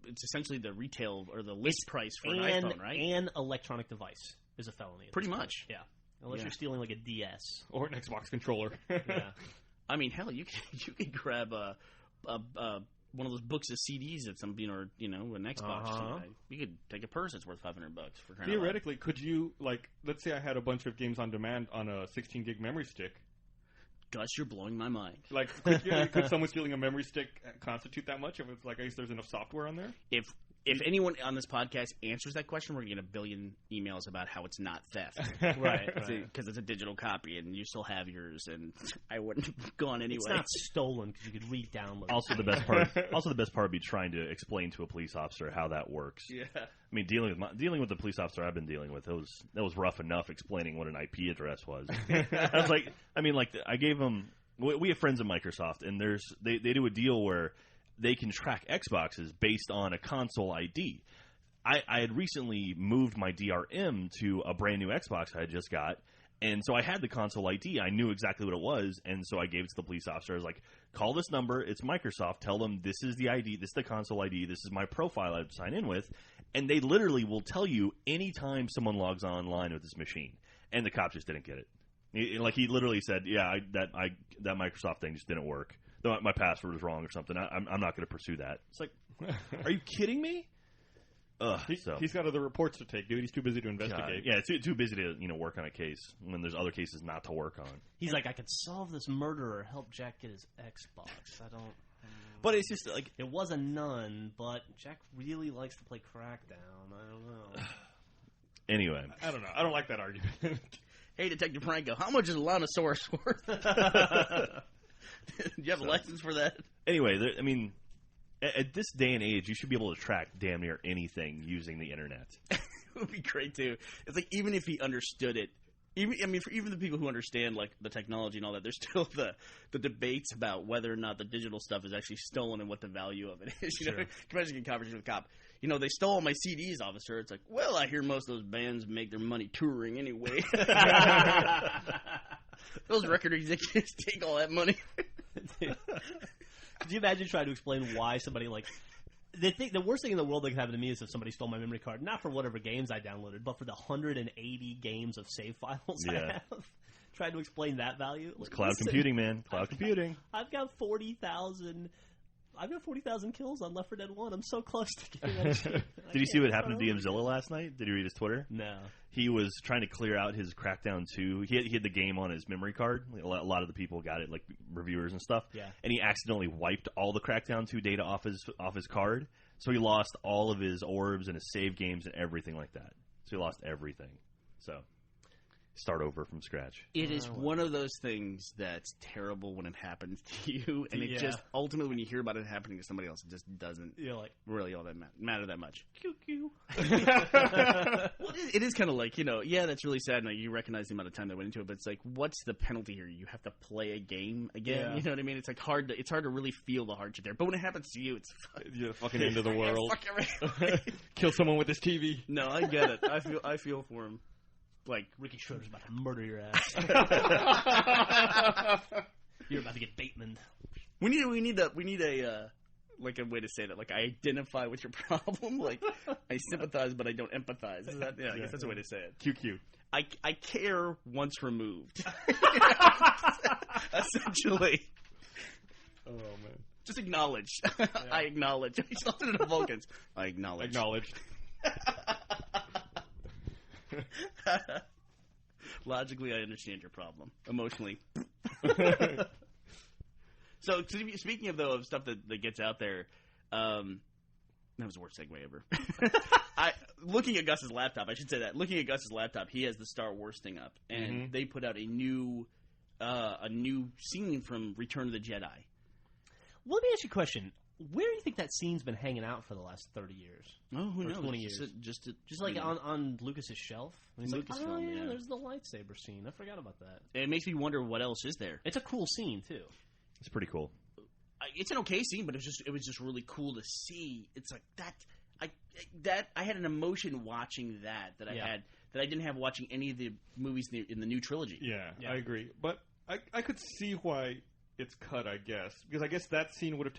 D: it's essentially the retail or the list price for an iPhone, right?
B: And electronic device is a felony.
D: Pretty much.
B: Yeah. Unless you're stealing like a DS
C: or an Xbox controller.
B: Yeah.
D: I mean, hell, you could grab one of those books of CDs at some, or an Xbox. You could take a purse that's worth $500 for crying
C: Theoretically, could you let's say I had a bunch of games on demand on a 16 gig memory stick.
D: Gus, you're blowing my mind.
C: Could someone stealing a memory stick constitute that much? If it's I guess there's enough software on there.
D: If anyone on this podcast answers that question, we're going to get a billion emails about how it's not theft.
B: Right.
D: Because it's a digital copy and you still have yours, and I wouldn't have gone anyway.
B: It's not stolen because you could re-download.
E: Also, the best part would be trying to explain to a police officer how that works.
C: Yeah.
E: I mean, dealing with the police officer I've been dealing with, that was rough enough explaining what an IP address was. I was I gave them. We have friends at Microsoft, and they do a deal where they can track Xboxes based on a console ID. I had recently moved my DRM to a brand new Xbox I had just got, and so I had the console ID. I knew exactly what it was, and so I gave it to the police officer. I was like, call this number. It's Microsoft. Tell them this is the ID. This is the console ID. This is my profile I sign in with. And they literally will tell you anytime someone logs online with this machine. And the cop just didn't get it. He literally said, yeah, that Microsoft thing just didn't work. My password was wrong or something. I'm not going to pursue that. It's like, are you kidding me?
C: He's got other reports to take, dude. He's too busy to investigate.
E: God. Yeah, too busy to work on a case when there's other cases not to work on.
B: He's like, I could solve this murder or help Jack get his Xbox. I don't.
E: But it's just like
B: it was a nun, but Jack really likes to play Crackdown. I don't know.
E: Anyway,
C: I don't know. I don't like that argument.
D: Hey, Detective Franco, how much is a Lanosaurus worth? Do you have a license for that?
E: Anyway, I mean, at this day and age, you should be able to track damn near anything using the internet.
D: It would be great, too. It's like, even if he understood it, even the people who understand like the technology and all that, there's still the debates about whether or not the digital stuff is actually stolen and what the value of it is. You know, imagine a conversation with a cop. You know, they stole all my CDs, officer. It's like, well, I hear most of those bands make their money touring anyway. Those record executives take all that money.
B: Could you imagine trying to explain why somebody like the worst thing in the world that could happen to me is if somebody stole my memory card, not for whatever games I downloaded, but for the 180 games of save files I have. Trying to explain that value.
E: It's cloud computing, man. Cloud computing.
B: I've got 40,000 kills on Left 4 Dead 1. I'm so close to getting that shit.
E: Did you see what happened to DMZilla last night? Did you read his Twitter?
B: No.
E: He was trying to clear out his Crackdown 2. He had the game on his memory card. A lot of the people got it, like reviewers and stuff.
B: Yeah.
E: And he accidentally wiped all the Crackdown 2 data off his card. So he lost all of his orbs and his save games and everything like that. So he lost everything. So start over from scratch.
D: It is one of those things that's terrible when it happens to you, and it just ultimately when you hear about it happening to somebody else, it just doesn't really all that matter that much. Well, it is kind of like, you know, that's really sad. And you recognize the amount of time that went into it, but it's like, what's the penalty here? You have to play a game again. Yeah. You know what I mean? It's like hard to really feel the hardship there. But when it happens to you, it's
C: fucking end of the world.
D: Fuck
C: Kill someone with his TV.
D: No, I get it. I feel for him.
B: Like Ricky Schroeder's about to murder your ass. You're about to get Batemaned.
D: We need a like a way to say that. Like, I identify with your problem. Like, I sympathize, but I don't empathize. Is that? Yeah, I guess that's a way to say it.
C: QQ.
D: I care once removed. Essentially.
C: Oh man.
D: Just acknowledge. Yeah. I acknowledge. I something to the Vulcans. I acknowledge.
C: Acknowledged.
D: Logically, I understand your problem. Emotionally. So, speaking of stuff that gets out there, that was the worst segue ever. Looking at Gus's laptop, I should say that. Looking at Gus's laptop, he has the Star Wars thing up, and they put out a new scene from Return of the Jedi.
B: Well, let me ask you a question. Where do you think that scene's been hanging out for the last 30 years?
D: Oh, who knows?
B: 20 years.
D: Just
B: like on Lucas's shelf. And he's
D: Lucasfilm,
B: like, yeah, there's the lightsaber scene. I forgot about that.
D: It makes me wonder what else is there.
B: It's a cool scene, too.
E: It's pretty cool.
D: It's an okay scene, but it was just really cool to see. It's like I had an emotion watching that I had that I didn't have watching any of the movies in the new trilogy.
C: Yeah, I agree. But I could see why it's cut, I guess, because I guess that scene would have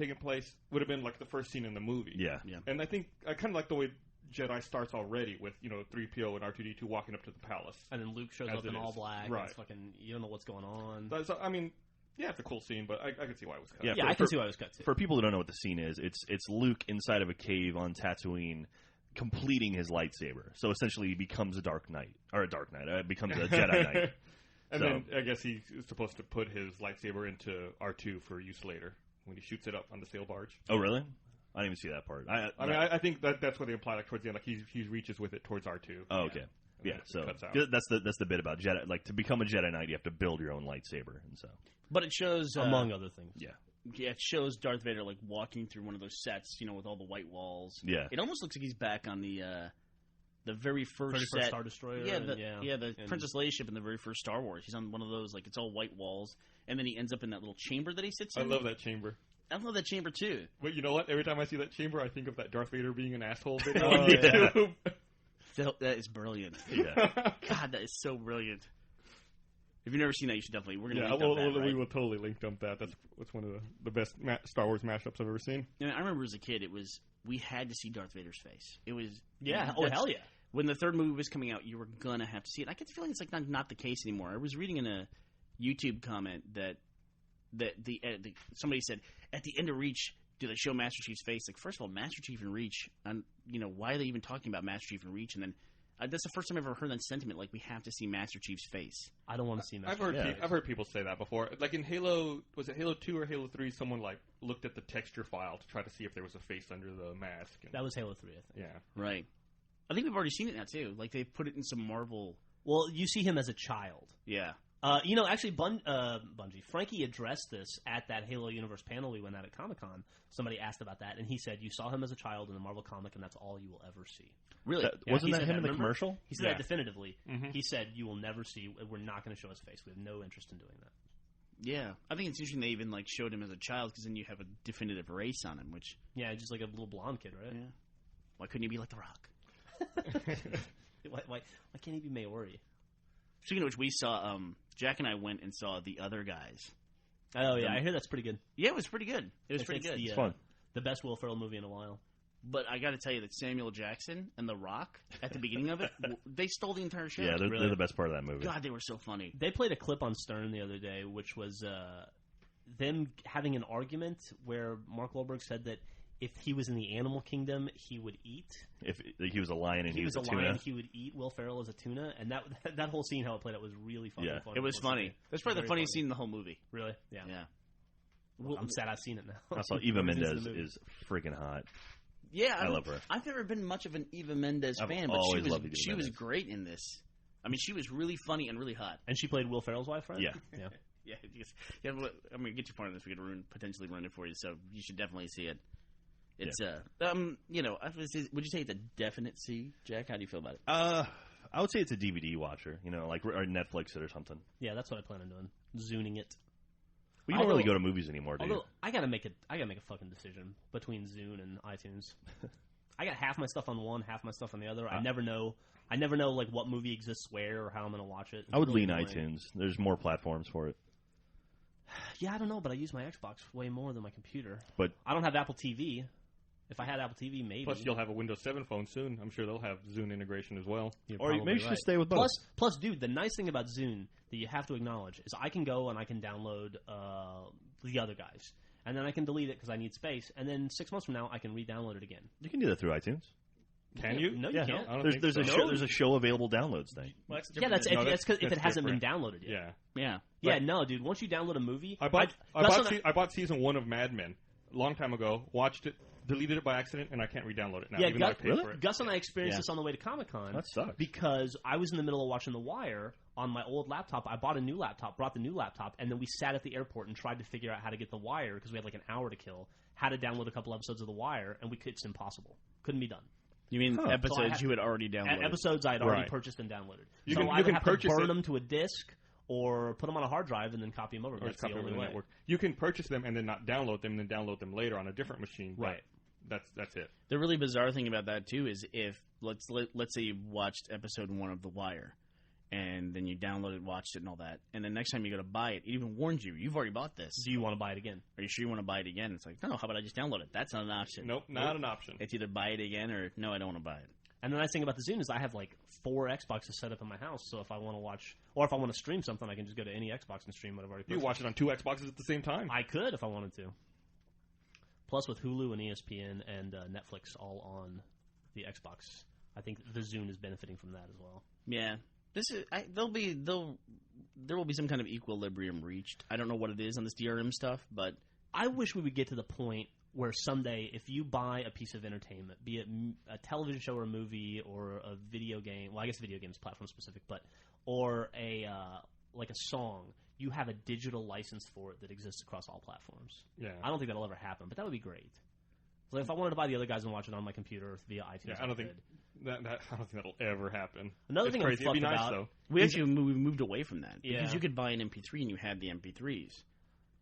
C: been like the first scene in the movie.
E: Yeah.
C: And I think I kind of like the way Jedi starts already with 3PO and R2-D2 walking up to the palace,
B: and then Luke shows up in all black. Right. It's fucking, you don't know what's going on.
C: So, I mean, yeah, it's a cool scene, but I can see why it was cut.
E: Yeah,
B: I can see why it was cut too.
E: For people who don't know what the scene is, it's Luke inside of a cave on Tatooine, completing his lightsaber. So essentially, he becomes a Dark Knight, becomes a Jedi Knight.
C: And then I guess he's supposed to put his lightsaber into R2 for use later when he shoots it up on the sail barge.
E: Oh, really? I didn't even see that part.
C: I think that's what they imply, like towards the end, like he reaches with it towards R2.
E: Oh, okay. Yeah, so that's the bit about Jedi. Like, to become a Jedi Knight, you have to build your own lightsaber, and so.
D: But it shows
B: among other things.
D: Yeah, it shows Darth Vader like walking through one of those sets, with all the white walls.
E: Yeah,
D: it almost looks like he's back on the very first set.
B: Star Destroyer.
D: The Princess Leia ship in the very first Star Wars. He's on one of those, like, it's all white walls, and then he ends up in that little chamber that he sits in.
C: I love that chamber.
D: I love that chamber too.
C: But you know what? Every time I see that chamber, I think of that Darth Vader being an asshole video
E: on YouTube.
D: That is brilliant.
E: Yeah.
D: God, that is so brilliant. If you've never seen that, you should definitely. We're going to link
C: that,
D: right?
C: We will totally link dump that. That's one of the best Star Wars mashups I've ever seen.
D: I remember as a kid, we had to see Darth Vader's face. It was
B: hell yeah.
D: When the third movie was coming out, you were gonna have to see it. I get the feeling it's like not the case anymore. I was reading in a YouTube comment that somebody said at the end of Reach, do they show Master Chief's face? Like, first of all, Master Chief and Reach, and why are they even talking about Master Chief and Reach? And then that's the first time I've ever heard that sentiment. Like, we have to see Master Chief's face.
B: I don't want to see Master
C: Chief. I've heard people say that before. Like in Halo, was it Halo 2 or Halo 3? Someone like looked at the texture file to try to see if there was a face under the mask.
B: That was Halo 3, I think.
C: Yeah,
D: right. I think we've already seen it now too. Like, they put it in some Marvel.
B: Well, you see him as a child.
D: Yeah.
B: Actually, Bungie, Frankie addressed this at that Halo Universe panel we went at Comic-Con. Somebody asked about that, and he said, you saw him as a child in the Marvel comic, and that's all you will ever see.
D: Really?
E: Wasn't that him in the
B: remember?
E: commercial?
B: He said that definitively.
C: Mm-hmm.
B: He said, you will never see, we're not going to show his face. We have no interest in doing that.
D: Yeah. I think it's interesting they even showed him as a child, because then you have a definitive race on him, which...
B: Yeah, just like a little blonde kid, right?
D: Yeah. Why couldn't he be like The Rock?
B: Why can't he be Maori?
D: Speaking of which, we saw... Jack and I went and saw The Other Guys.
B: Oh, yeah, I hear that's pretty good.
D: Yeah, it was pretty good. It was pretty good.
B: It's
E: fun.
B: The best Will Ferrell movie in a while.
D: But I got to tell you that Samuel Jackson and The Rock, at the beginning of it, they stole the entire show.
E: Yeah, they're the best part of that movie.
D: God, they were so funny.
B: They played a clip on Stern the other day, which was them having an argument where Mark Wahlberg said that if he was in the animal kingdom, he would eat.
E: If he was a lion and he was a
B: lion,
E: tuna.
B: he would eat Will Ferrell as a tuna. And that whole scene, how it played out, was really fucking funny.
D: It was funny. That's probably the funniest scene in the whole movie.
B: Really? Yeah.
D: Yeah.
B: Well, I'm sad I've seen it now.
E: Also, Eva Mendes is freaking hot.
D: Yeah,
E: I love her.
D: I've never been much of an Eva Mendes
E: I've
D: fan, but
E: always loved Eva
D: she was
E: Mendes.
D: great in this. I mean, she was really funny and really hot.
B: And she played Will Ferrell's wife, right?
E: Yeah.
B: Yeah.
D: Yeah, I'm gonna get your point on this. We could potentially ruin it for you, so you should definitely see it. It's would you say it's a definite C, Jack? How do you feel about it?
E: I would say it's a DVD watcher, or Netflix it or something.
B: Yeah, that's what I plan on doing. Zooning it.
E: Well, you don't really go to movies anymore, do you?
B: Although I gotta make a fucking decision between Zune and iTunes. I got half my stuff on one, half my stuff on the other. I never know like what movie exists where or how I'm gonna watch it.
E: I would
B: really
E: lean
B: annoying.
E: iTunes. There's more platforms for it.
B: Yeah, I don't know, but I use my Xbox way more than my computer.
E: But
B: I don't have Apple TV. If I had Apple TV, maybe.
C: Plus, you'll have a Windows 7 phone soon. I'm sure they'll have Zune integration as well.
E: or maybe you should stay with both.
B: Plus, dude, the nice thing about Zune that you have to acknowledge is I can go and I can download The Other Guys, and then I can delete it because I need space, and then 6 months from now I can re-download it again.
E: You can do that through iTunes.
C: Can you?
B: No, you can't.
C: I don't think
E: There's
C: so.
E: a show available downloads thing.
D: Well, that's
B: Yeah, that's because if it
C: that's
B: hasn't been
C: different.
B: downloaded yet.
C: Yeah.
B: Yeah, no, dude. Once you download a movie,
C: I bought season 1 of Mad Men a long time ago, watched it, deleted it by accident, and I can't re-download it now, even though I paid for it.
B: Gus and I experienced this on the way to Comic-Con.
E: That sucks.
B: Because I was in the middle of watching The Wire on my old laptop. I bought a new laptop, brought the new laptop, and then we sat at the airport and tried to figure out how to get The Wire, because we had like an hour to kill, how to download a couple episodes of The Wire, and it's impossible. Couldn't be done.
D: You mean episodes you had already downloaded?
B: Episodes I had already purchased and downloaded.
C: You
B: so
C: can
B: I would have to
C: purchase
B: burn
C: it.
B: them to a disc or put them on a hard drive and then copy them over.
C: Or
B: That's
C: copy
B: the
C: over
B: only
C: the
B: way.
C: network. You can purchase them and then not download them, and then download them later on a different machine.
B: Right.
C: That's it.
D: The really bizarre thing about that too is if let's say you watched episode 1 of The Wire, and then you downloaded, watched it, and all that, and then next time you go to buy it, it even warns you, you've already bought this.
B: Do you want to buy it again?
D: Are you sure you want to buy it again? It's like, no, how about I just download it? That's not an option.
C: Nope, not an option.
D: It's either buy it again or no, I don't want to buy it.
B: And the nice thing about the Zune is I have like 4 Xboxes set up in my house, so if I want to watch or if I want to stream something, I can just go to any Xbox and stream what I've already
C: You
B: purchased.
C: watch it on 2 Xboxes at the same time.
B: I could if I wanted to. Plus, with Hulu and ESPN and Netflix all on the Xbox, I think the Zune is benefiting from that as well.
D: Yeah, there will be some kind of equilibrium reached. I don't know what it is on this DRM stuff, but
B: I wish we would get to the point where someday, if you buy a piece of entertainment, be it a television show or a movie or a video game, well, I guess video game is platform specific, but or a like a song, you have a digital license for it that exists across all platforms.
C: Yeah.
B: I don't think that'll ever happen, but that would be great. Like if I wanted to buy The Other Guys and watch it on my computer via iTunes,
C: Yeah, I don't think that'll ever happen.
B: Another
C: It's
B: thing
C: crazy.
B: I'm
C: It'd be
B: fucked
C: nice
B: about-
C: though.
D: we moved away from that because
B: Yeah.
D: you could buy an MP3 and you had the MP3s,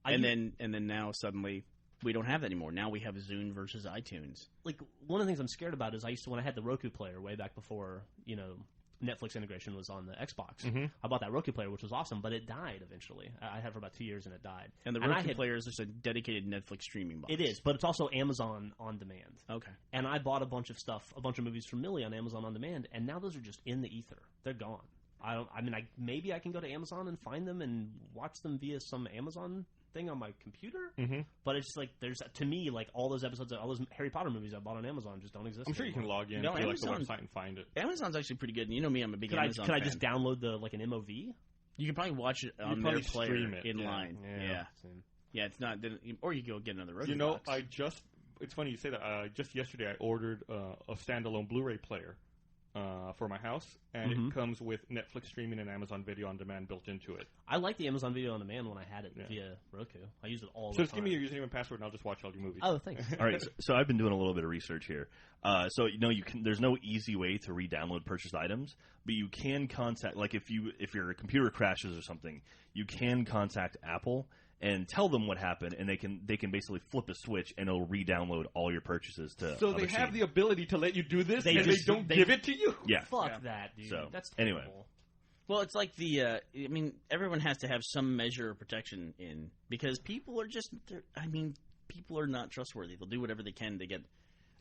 D: and then now suddenly we don't have that anymore. Now we have Zune versus iTunes.
B: Like one of the things I'm scared about is I used to, when I had the Roku player way back before, Netflix integration was on the Xbox.
C: Mm-hmm.
B: I bought that Roku player, which was awesome, but it died eventually. I had it for about 2 years and it died.
D: And the Roku player is just a dedicated Netflix streaming box.
B: It is, but it's also Amazon On Demand.
D: Okay.
B: And I bought a bunch of movies from Millie on Amazon On Demand, and now those are just in the ether. They're gone. Maybe I can go to Amazon and find them and watch them via some Amazon thing on my computer.
C: Mm-hmm.
B: But it's like to me, like all those episodes, all those Harry Potter movies I bought on Amazon just don't exist.
C: I'm sure you can
B: anymore.
C: log in
D: No,
C: to like the
D: Amazon-
C: website and find it.
D: Amazon's actually pretty good. And you know me, I'm a big Amazon
B: Could I
D: fan.
B: just download an MOV?
D: You can probably watch it on
C: probably
D: their player
C: stream it,
D: in
C: yeah.
D: line.
B: Yeah.
D: Yeah, it's not. Or you go get another Roku box.
C: It's funny you say that. Just yesterday I ordered a standalone Blu-ray player for my house, and it comes with Netflix streaming and Amazon Video on Demand built into it.
B: I like the Amazon Video on Demand when I had it via Roku. I use it all the time.
C: So just give me your username and password, and I'll just watch all your movies.
B: Oh, thanks.
E: All right, so I've been doing a little bit of research here. So there's no easy way to re-download purchased items, but you can contact, like if your computer crashes or something, you can contact Apple and tell them what happened, and they can basically flip a switch and it'll re-download all your purchases to.
C: So they have the ability to let you do this, and they don't give it to you.
E: Yeah,
B: fuck that, dude.
E: So,
B: that's terrible.
E: Anyway.
D: Well, it's like everyone has to have some measure of protection in, because people are not trustworthy. They'll do whatever they can to get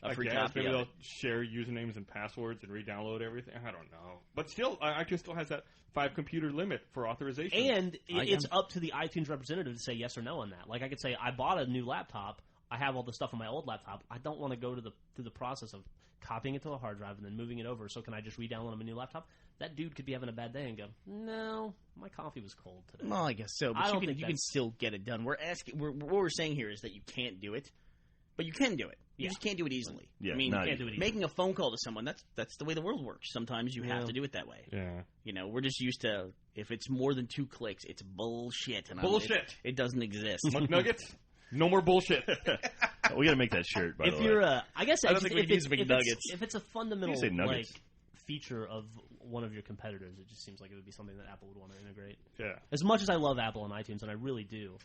D: a free copy.
C: Maybe they'll share usernames and passwords and re-download everything. I don't know. But still, iTunes still has that 5-computer limit for authorization.
B: And it's up to the iTunes representative to say yes or no on that. Like, I could say, I bought a new laptop. I have all the stuff on my old laptop. I don't want to go through the process of copying it to a hard drive and then moving it over. So can I just re-download on a new laptop? That dude could be having a bad day and go, no, my coffee was cold today.
D: Well, I guess so. But you can still get it done. What we're saying here is that you can't do it, but you can do it. You just can't do it easily.
E: Yeah,
D: I mean,
B: you can't do it easily.
D: Making a phone call to someone, that's the way the world works. Sometimes you have to do it that way.
C: Yeah.
D: We're just used to, if it's more than 2 clicks, it's bullshit. And
C: Bullshit.
D: It doesn't exist.
C: McNuggets, no more bullshit.
E: We got to make that shirt, by the way.
B: I guess
D: I don't think we can use McNuggets.
B: If it's a fundamental
E: You say nuggets.
B: feature of one of your competitors, it just seems like it would be something that Apple would want to integrate.
C: Yeah.
B: As much as I love Apple and iTunes, and I really do,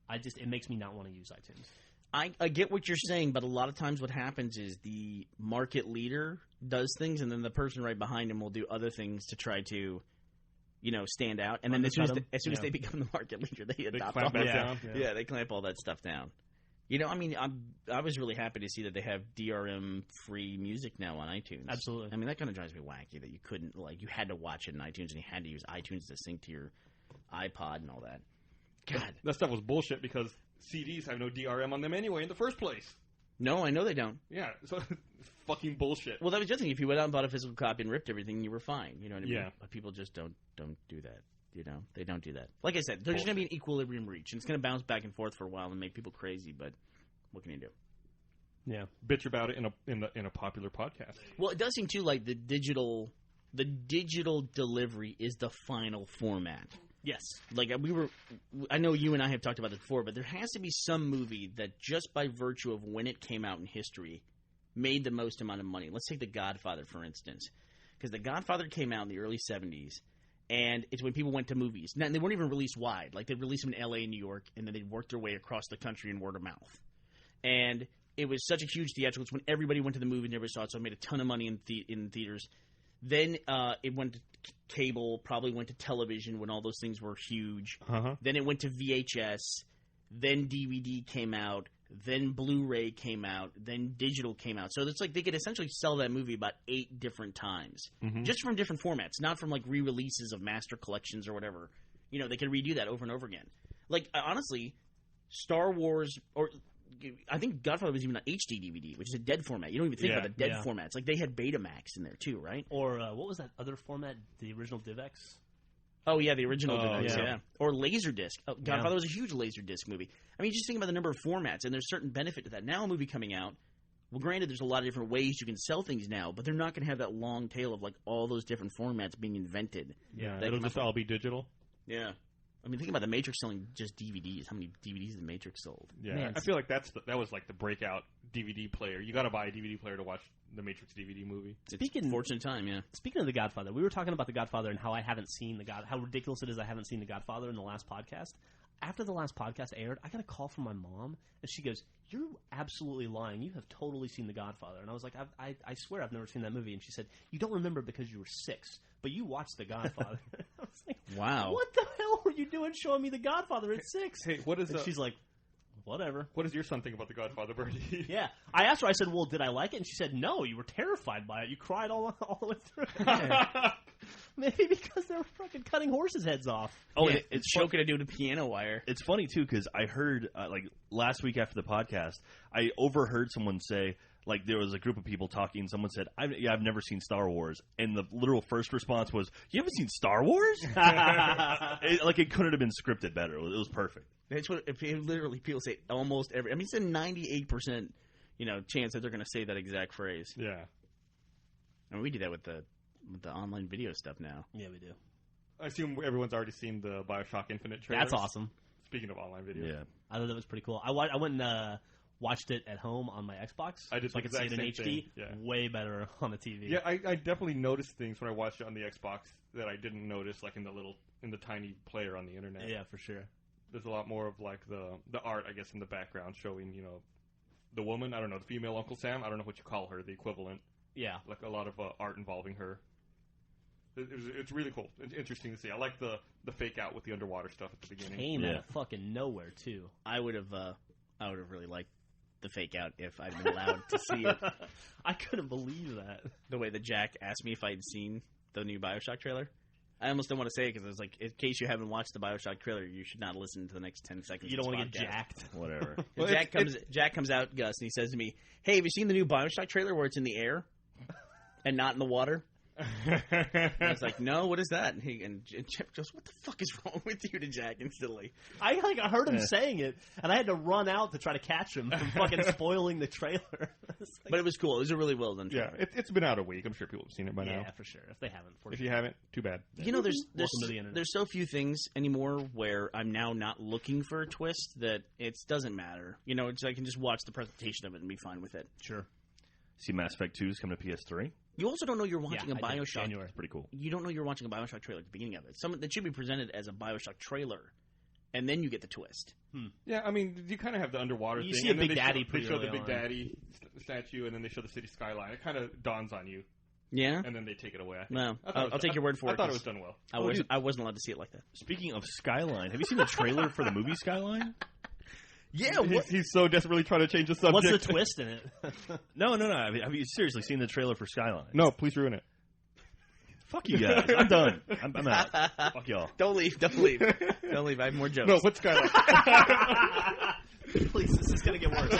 B: it makes me not want to use iTunes.
D: I get what you're saying, but a lot of times what happens is the market leader does things, and then the person right behind him will do other things to try to, stand out. And then as soon as they become the market leader, they adopt all that
C: down.
D: Yeah, they clamp all that stuff down. I was really happy to see that they have DRM-free music now on iTunes.
B: Absolutely.
D: I mean, that kind of drives me wacky that you couldn't, you had to watch it in iTunes and you had to use iTunes to sync to your iPod and all that. God.
C: That stuff was bullshit because CDs have no DRM on them anyway in the first place.
D: No, I know they don't.
C: Yeah, so it's fucking bullshit.
D: Well, that was the other thing. If you went out and bought a physical copy and ripped everything, you were fine. You know what I mean?
C: Yeah.
D: But people just don't do that. They don't do that. Like I said, there's going to be an equilibrium reach, and it's going to bounce back and forth for a while and make people crazy. But what can you do?
B: Yeah,
C: bitch about it in a popular podcast.
D: Well, it does seem too like the digital delivery is the final format.
B: Yes.
D: I know you and I have talked about this before, but there has to be some movie that just by virtue of when it came out in history made the most amount of money. Let's take The Godfather, for instance. Because The Godfather came out in the early 70s, and it's when people went to movies. Now, they weren't even released wide. Like, they'd release them in L.A. and New York, and then they'd work their way across the country in word of mouth. And it was such a huge theatrical. It's when everybody went to the movie and never saw it, so it made a ton of money in theaters. Then it went to cable, probably went to television when all those things were huge.
C: Uh-huh.
D: Then it went to VHS. Then DVD came out. Then Blu-ray came out. Then digital came out. So it's like they could essentially sell that movie about 8 different times.
C: Mm-hmm.
D: Just from different formats, not from like re-releases of master collections or whatever. They could redo that over and over again. Like, honestly, Star Wars or... I think Godfather was even an HD DVD, which is a dead format. You don't even think about the dead formats. Like, they had Betamax in there, too, right?
B: Or what was that other format? The original DivX?
D: Oh, yeah, the original DivX, yeah. Or Laserdisc. Godfather was a huge Laserdisc movie. I mean, just think about the number of formats, and there's certain benefit to that. Now a movie coming out, well, granted, there's a lot of different ways you can sell things now, but they're not going to have that long tail of, like, all those different formats being invented.
C: Yeah, it'll just all be digital.
D: Yeah. I mean, think about The Matrix selling just DVDs. How many DVDs The Matrix sold?
C: Yeah, man. I feel like that was like the breakout DVD player. You got to buy a DVD player to watch the Matrix DVD movie.
D: It's fortunate time, yeah.
B: Speaking of The Godfather, we were talking about The Godfather and how I haven't seen how ridiculous it is I haven't seen The Godfather in the last podcast. After the last podcast aired, I got a call from my mom, and she goes, "You're absolutely lying. You have totally seen The Godfather." And I was like, I swear I've never seen that movie. And she said, "You don't remember because you were 6, but you watched The Godfather." I was like,
D: wow.
B: What the hell were you doing showing me The Godfather at 6?
C: Hey, what is
B: she's like, whatever.
C: What does your son think about The Godfather, Burnie?
B: Yeah. I asked her, I said, well, did I like it? And she said, no, you were terrified by it. You cried all the way through. Maybe because they were fucking cutting horses' heads off.
D: Oh, yeah, it's choking to do the piano wire.
E: It's funny, too, because I heard, last week after the podcast, I overheard someone say, like, there was a group of people talking, and someone said, I've never seen Star Wars. And the literal first response was, you haven't seen Star Wars? It couldn't have been scripted better. It was perfect.
D: That's what literally people say almost every. I mean, it's a 98%, chance that they're going to say that exact phrase.
C: Yeah.
D: I mean, we do that with the with the online video stuff now.
B: Yeah, we do.
C: I assume everyone's already seen the Bioshock Infinite trailer.
B: That's awesome.
C: Speaking of online video.
E: Yeah.
B: I thought that was pretty cool. I went and watched it at home on my Xbox.
C: I did
B: so I could see it in
C: the exact
B: HD.
C: same thing, yeah.
B: Way better on the TV.
C: Yeah, I definitely noticed things when I watched it on the Xbox that I didn't notice, like in the tiny player on the internet.
B: Yeah, for sure.
C: There's a lot more of like the art, I guess, in the background showing, the woman. I don't know, the female Uncle Sam. I don't know what you call her, the equivalent.
B: Yeah.
C: Like a lot of art involving her. It's really cool. It's interesting to see. I like the fake out with the underwater stuff at the beginning.
B: Came out of fucking nowhere too.
D: I would have really liked the fake out if I'd been allowed to see it.
B: I couldn't believe that.
D: The way that Jack asked me if I'd seen the new Bioshock trailer. I almost don't want to say it because it's like, in case you haven't watched the Bioshock trailer, you should not listen to the next 10 seconds.
B: You don't
D: want to
B: get jacked.
E: Whatever.
C: Well,
D: Jack comes out, Gus, and he says to me, "Hey, have you seen the new Bioshock trailer where it's in the air and not in the water?" And I was like, "No, what is that?" And Jeff goes, "What the fuck is wrong with you?" to Jack instantly.
B: I heard him saying it, and I had to run out to try to catch him from fucking spoiling the trailer.
D: But it was cool. It was a really well done trailer.
C: Yeah, it's been out a week. I'm sure people have seen it by now.
B: Yeah, for sure. If they haven't,
C: If you haven't, too bad.
D: You know, there's
B: Welcome to the internet.
D: there's so few things anymore where I'm now not looking for a twist that it doesn't matter. You know, I can just watch the presentation of it and be fine with it.
B: Sure.
E: See Mass Effect 2 is coming to PS3.
D: You also don't know you're watching a
B: I did.
D: Bioshock.
B: January.
E: Pretty cool.
D: You don't know you're watching a Bioshock trailer at the beginning of it. Something that should be presented as a Bioshock trailer, and then you get the twist.
C: Yeah, I mean, you kind of have the underwater
B: You
C: thing.
B: see a
C: and then
B: Big Daddy
C: They
B: pretty
C: show the
B: early
C: Big
B: on.
C: Daddy statue, and then they show the city skyline. It kind of dawns on you,
D: Yeah.
C: and then they take it away. I think.
D: No,
C: I thought it was-
D: I'll take your word for it.
C: I thought it was done well.
D: I wasn't allowed to see it like that.
E: Speaking of Skyline, have you seen the trailer for the movie Skyline?
D: Yeah.
C: He's so desperately trying to change the subject.
B: What's the twist in it?
E: No. Have you seriously seen the trailer for Skyline?
C: No, please ruin it.
E: Fuck you guys. I'm done. I'm out. Fuck y'all.
D: Don't leave. Don't leave. Don't leave. I have more jokes.
C: No, what's Skyline?
B: Please, this is going to get worse.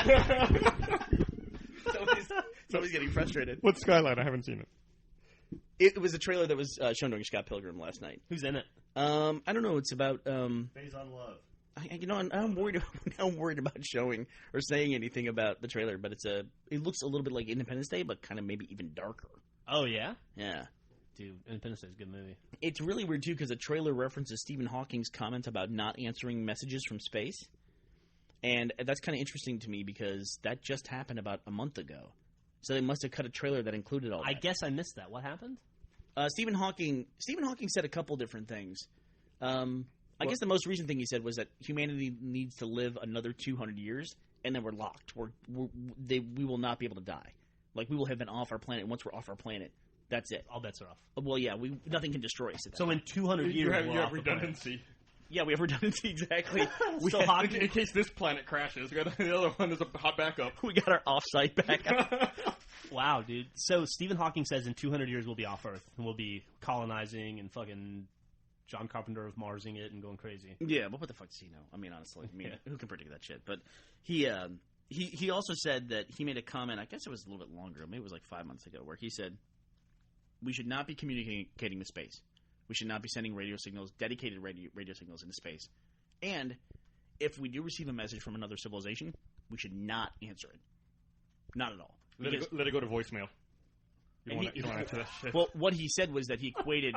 D: Somebody's getting frustrated.
C: What's Skyline? I haven't seen it.
D: It was a trailer that was shown during Scott Pilgrim last night.
B: Who's in it?
D: I don't know. It's about.
E: Phase on love.
D: I'm worried about showing or saying anything about the trailer, but it looks a little bit like Independence Day, but kind of maybe even darker.
B: Oh, yeah?
D: Yeah.
B: Dude, Independence Day is a good movie.
D: It's really weird, too, because the trailer references Stephen Hawking's comment about not answering messages from space. And that's kind of interesting to me because that just happened about a month ago. So they must have cut a trailer that included all that.
B: I guess I missed that. What happened?
D: Stephen Hawking said a couple different things. I guess the most recent thing he said was that humanity needs to live another 200 years, and then we're locked. We will not be able to die. Like, we will have been off our planet. Once we're off our planet, that's it.
B: All bets are off.
D: Well, yeah, nothing can destroy us. At that
B: So in 200 years,
C: You have
B: we're off the planet.
C: redundancy.
D: yeah, we have redundancy, exactly.
B: So Hawking,
C: In case this planet crashes, the other one is a hot backup.
D: We got our off-site backup.
B: wow, dude. So Stephen Hawking says in 200 years we'll be off Earth and we'll be colonizing and fucking John Carpenter of Marsing it and going crazy.
D: Yeah, but what the fuck does he know? I mean, honestly, who can predict that shit? But he also said that he made a comment, I guess it was a little bit longer, maybe it was like 5 months ago, where he said, we should not be communicating to space. We should not be sending radio signals, dedicated radio signals into space. And if we do receive a message from another civilization, we should not answer it. Not at all.
C: Let it go to voicemail. You don't want to answer that shit.
D: Well, what he said was that he equated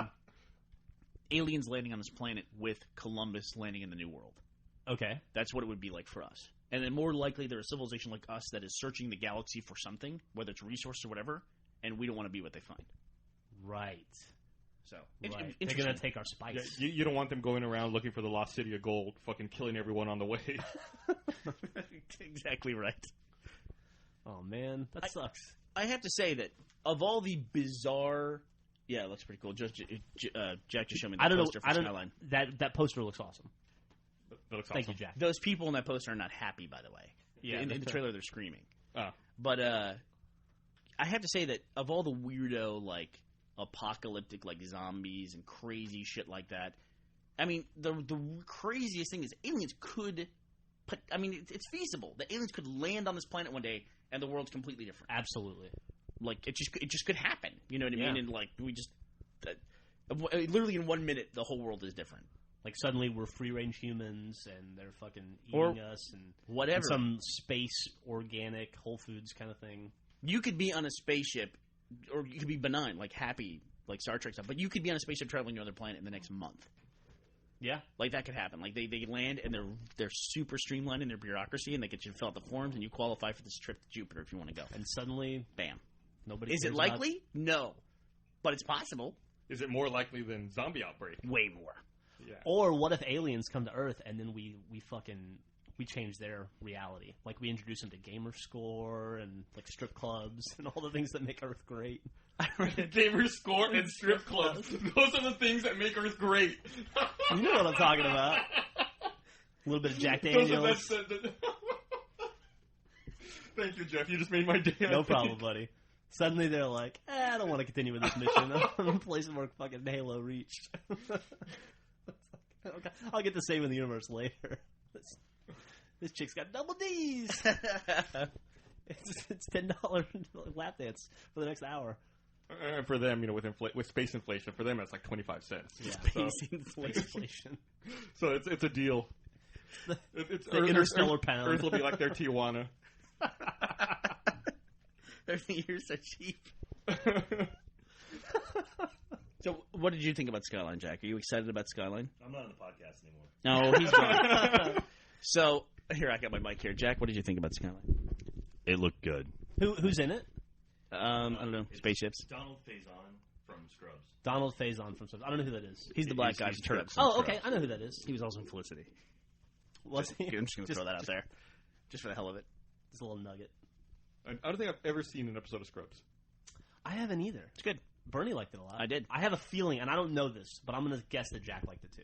D: aliens landing on this planet with Columbus landing in the New World.
B: Okay.
D: That's what it would be like for us. And then more likely they're a civilization like us that is searching the galaxy for something, whether it's resource or whatever, and we don't want to be what they find.
B: Right.
D: So,
B: Right. They're going to take our spice.
C: Yeah, you don't want them going around looking for the lost city of gold, fucking killing everyone on the way.
D: Exactly right.
B: Oh, man. That sucks.
D: I have to say that of all the bizarre... Yeah, it looks pretty cool. Jack just showed me the poster for Skyline.
B: That poster looks awesome.
C: That looks
B: Thank
C: awesome.
B: you, Jack.
D: Those people in that poster are not happy, by the way.
B: Yeah,
D: in the trailer, they're screaming.
C: Oh.
D: But I have to say that of all the weirdo, like, apocalyptic, like, zombies and crazy shit like that, I mean, the craziest thing is aliens could... I mean, it's feasible. The aliens could land on this planet one day, and the world's completely different.
B: Absolutely.
D: Like, it just could happen. You know what I mean?
B: Yeah.
D: And, like, we just... literally in 1 minute, the whole world is different.
B: Like, suddenly we're free-range humans, and they're fucking eating us, and
D: whatever.
B: And some space, organic, Whole Foods kind of thing.
D: You could be on a spaceship, or you could be benign, like happy, like Star Trek stuff. But you could be on a spaceship traveling to another planet in the next month.
B: Yeah,
D: like that could happen. Like they land and they're super streamlined in their bureaucracy, and they get you to fill out the forms, and you qualify for this trip to Jupiter if you want to go.
B: And suddenly,
D: bam.
B: Nobody.
D: Is it likely? No, but it's possible.
C: Is it more likely than zombie outbreak?
D: Way more.
C: Yeah.
B: Or what if aliens come to Earth and then we change their reality? Like we introduce them to gamer score and like strip clubs and all the things that make Earth great.
C: Gamer score and strip clubs. Those are the things that make Earth great.
B: You know what I'm talking about. A little bit of Jack Daniels.
C: Thank you, Jeff. You just made my day.
B: No problem, buddy. Suddenly they're like, I don't want to continue with this mission. I'm going to play some more fucking Halo Reach. Okay, I'll get to save in the universe later. This chick's got double D's. It's $10 lap dance for the next hour.
C: For them, with space inflation, for them it's like 25 cents.
B: Yeah.
D: Space inflation.
C: So it's a deal.
B: It's the interstellar pound.
C: Earth will be like their Tijuana.
D: Everything here is so cheap. So, what did you think about Skyline, Jack? Are you excited about Skyline?
E: I'm not on the podcast anymore.
D: No, he's gone. So, here, I got my mic here. Jack, what did you think about Skyline?
E: It looked good.
B: Who's in it?
D: I don't know. Spaceships.
E: Donald Faison from Scrubs.
B: Donald Faison from Scrubs. I don't know who that is.
D: He's the black guy from Turks.
B: Oh, okay. I know who that is.
D: He was also in Felicity.
B: Was he?
D: I'm just going to throw that out there. Just for the hell of it.
B: Just a little nugget.
C: I don't think I've ever seen an episode of Scrubs.
B: I haven't either.
D: It's good.
B: Bernie liked it a lot.
D: I did.
B: I have a feeling, and I don't know this, but I'm going to guess that Jack liked it too.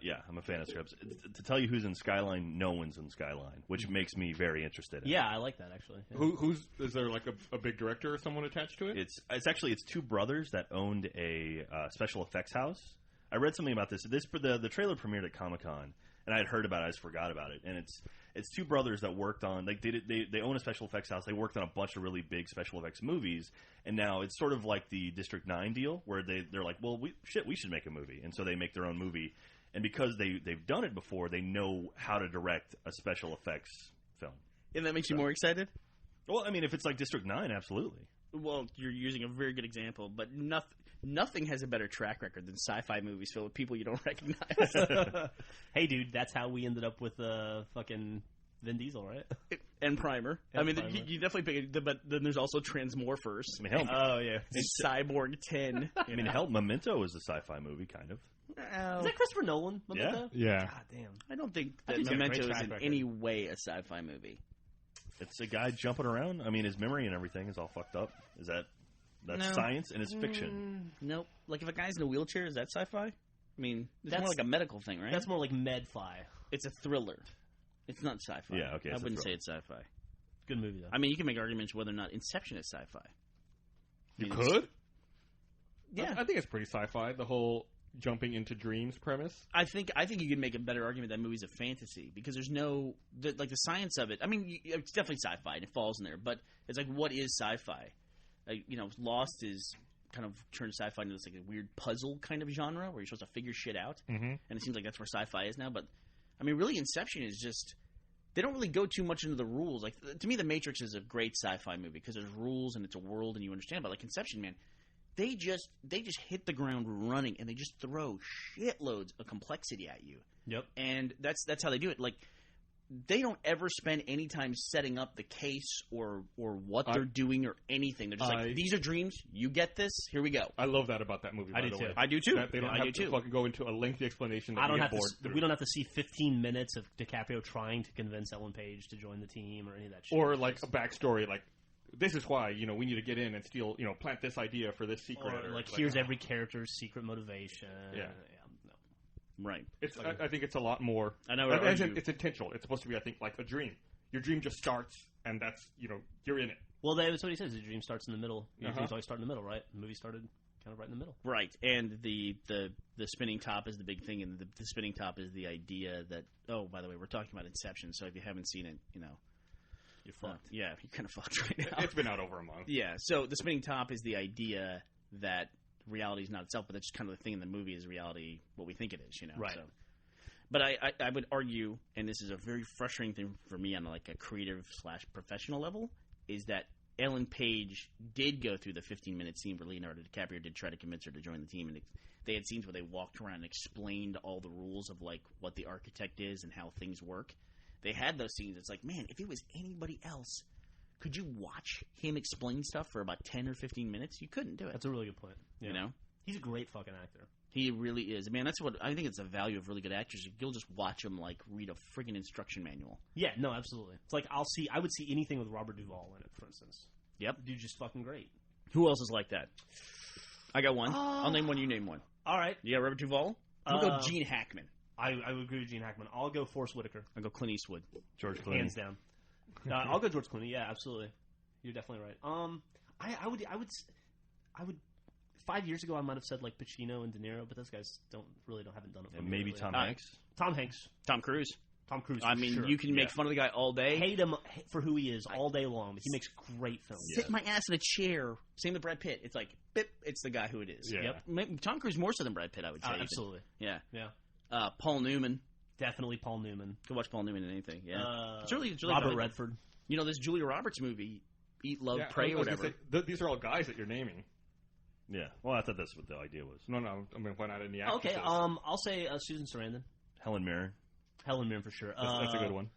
E: Yeah, I'm a fan of Scrubs. To tell you who's in Skyline, no one's in Skyline, which makes me very interested in
B: Yeah, I like that, actually.
C: Yeah. Is there like a big director or someone attached to it?
E: It's two brothers that owned a special effects house. I read something about this. The trailer premiered at Comic-Con, and I had heard about it. I just forgot about it. And it's two brothers that worked on they own a special effects house. They worked on a bunch of really big special effects movies, and now it's sort of like the District 9 deal where they're like, well, we should make a movie, and so they make their own movie. And because they've done it before, they know how to direct a special effects film.
D: And that makes you more excited?
E: Well, I mean, if it's like District 9, absolutely.
D: Well, you're using a very good example, but nothing has a better track record than sci-fi movies filled with people you don't recognize.
B: Hey, dude, that's how we ended up with fucking Vin Diesel, right?
D: And Primer.
B: And
D: I mean,
B: Primer.
D: You definitely pick it, but then there's also Transmorphers.
E: I mean, hell,
B: Oh, yeah.
D: Cyborg 10.
E: I mean, hell, Memento is a sci-fi movie, kind of.
B: Is that Christopher Nolan? Memento?
C: Yeah.
B: God damn.
D: I don't think
B: I
D: that
B: think he's got a
D: Memento
B: great
D: is
B: track
D: in
B: record.
D: any way a sci-fi movie.
E: It's a guy jumping around. I mean, his memory and everything is all fucked up. That's
D: No.
E: science and it's fiction.
D: Nope. Like if a guy's in a wheelchair, is that sci-fi? I mean, it's
B: That's-
D: more like a medical thing, right?
B: That's more like Medfly.
D: It's a thriller. It's not sci-fi.
E: Yeah, okay,
D: I
E: it's a
D: wouldn't say
E: thriller.
D: it's sci-fi.
B: Good movie, though.
D: I mean, you can make arguments whether or not Inception is sci-fi.
C: You
D: It's-
C: could?
D: Yeah.
C: I think it's pretty sci-fi, the whole jumping into dreams premise.
D: I think you can make a better argument that movie's a fantasy because there's no the science of it. I mean, it's definitely sci-fi and it falls in there, but it's like, what is sci-fi? Like, Lost is kind of turned sci-fi into this like a weird puzzle kind of genre where you're supposed to figure shit out,
C: Mm-hmm.
D: and it seems like that's where sci-fi is now. But I mean, really, Inception is just they don't really go too much into the rules. Like to me, The Matrix is a great sci-fi movie because there's rules and it's a world and you understand. But like Inception, man. They just hit the ground running and they just throw shitloads of complexity at you.
B: Yep.
D: And that's how they do it. Like they don't ever spend any time setting up the case or what they're doing or anything. They're just like, these are dreams. You get this. Here we go.
C: I love that about that movie.
B: I
C: by
B: do
C: the way.
B: too.
D: I do too.
C: That they don't
D: I
C: have
D: do
C: to
D: too.
C: fucking go into a lengthy explanation. That
B: I don't
C: you
B: have
C: get bored
B: to.
C: through.
B: We don't have to see 15 minutes of DiCaprio trying to convince Ellen Page to join the team or any of that shit.
C: Or like a backstory, like this is why we need to get in and steal, plant this idea for this secret.
B: Or like here's every character's secret motivation.
C: Yeah.
B: No.
D: Right.
C: It's. I think it's a lot more.
D: I know.
C: It's intentional. It's supposed to be, I think, like a dream. Your dream just starts, and that's you're in it.
B: Well, that's what he says. The dream starts in the middle. Your
C: Uh-huh.
B: dreams always start in the middle, right? The movie started kind of right in the middle.
D: Right. And the spinning top is the big thing, and the spinning top is the idea that. Oh, by the way, we're talking about Inception, so if you haven't seen it,
B: You're fucked.
D: yeah, you're kind of fucked right now.
C: It's been out over a month.
D: Yeah, so the spinning top is the idea that reality is not itself, but that's just kind of the thing in the movie is reality what we think it is,
B: Right.
D: So. But I would argue, and this is a very frustrating thing for me on like a creative / professional level, is that Ellen Page did go through the 15-minute scene where Leonardo DiCaprio did try to convince her to join the team, and they had scenes where they walked around and explained all the rules of like what the architect is and how things work. They had those scenes. It's like, man, if it was anybody else, could you watch him explain stuff for about 10 or 15 minutes? You couldn't do it.
B: That's a really good point. Yeah.
D: You know?
B: He's a great fucking actor.
D: He really is. Man, that's what I think it's the value of really good actors. You'll just watch them like read a friggin' instruction manual.
B: Yeah, no, absolutely. It's like I would see anything with Robert Duvall in it, for instance.
D: Yep.
B: Dude's just fucking great.
D: Who else is like that? I got one. I'll name one, you name one.
B: All right.
D: You got Robert Duvall? I'll go Gene Hackman.
B: I would agree with Gene Hackman. I'll go Forrest Whitaker.
D: I'll go Clint Eastwood.
E: George Clooney.
B: Hands down. I'll go George Clooney. Yeah, absolutely. You're definitely right. I would 5 years ago I might have said like Pacino and De Niro, but those guys haven't done it for
E: And
B: me
E: maybe
B: lately.
E: Tom Hanks.
B: Tom Hanks.
D: Tom Cruise.
B: Tom Cruise.
D: I mean,
B: sure.
D: you can make fun of the guy all day.
B: Hate him for who he is all day long, but he makes great films.
D: Sit my ass in a chair. Same with Brad Pitt. It's like, bip, it's the guy who it is.
C: Yeah.
D: Yep. Tom Cruise more so than Brad Pitt, I would say.
B: Absolutely.
D: Yeah.
B: Yeah.
D: Paul Newman.
B: Definitely Paul Newman.
D: Could watch Paul Newman in anything. Yeah. It's really
B: Robert
D: valuable.
B: Redford.
D: You know, this Julia Roberts movie, Eat, Love,
C: Yeah,
D: Pray,
C: I
D: or
C: was gonna
D: whatever.
C: say, these are all guys that you're naming.
E: Yeah. Well, I thought that's what the idea was.
C: No. I mean, why not any actresses?
B: Okay. I'll say Susan Sarandon.
E: Helen Mirren.
B: Helen Mirren for sure.
C: That's a good one.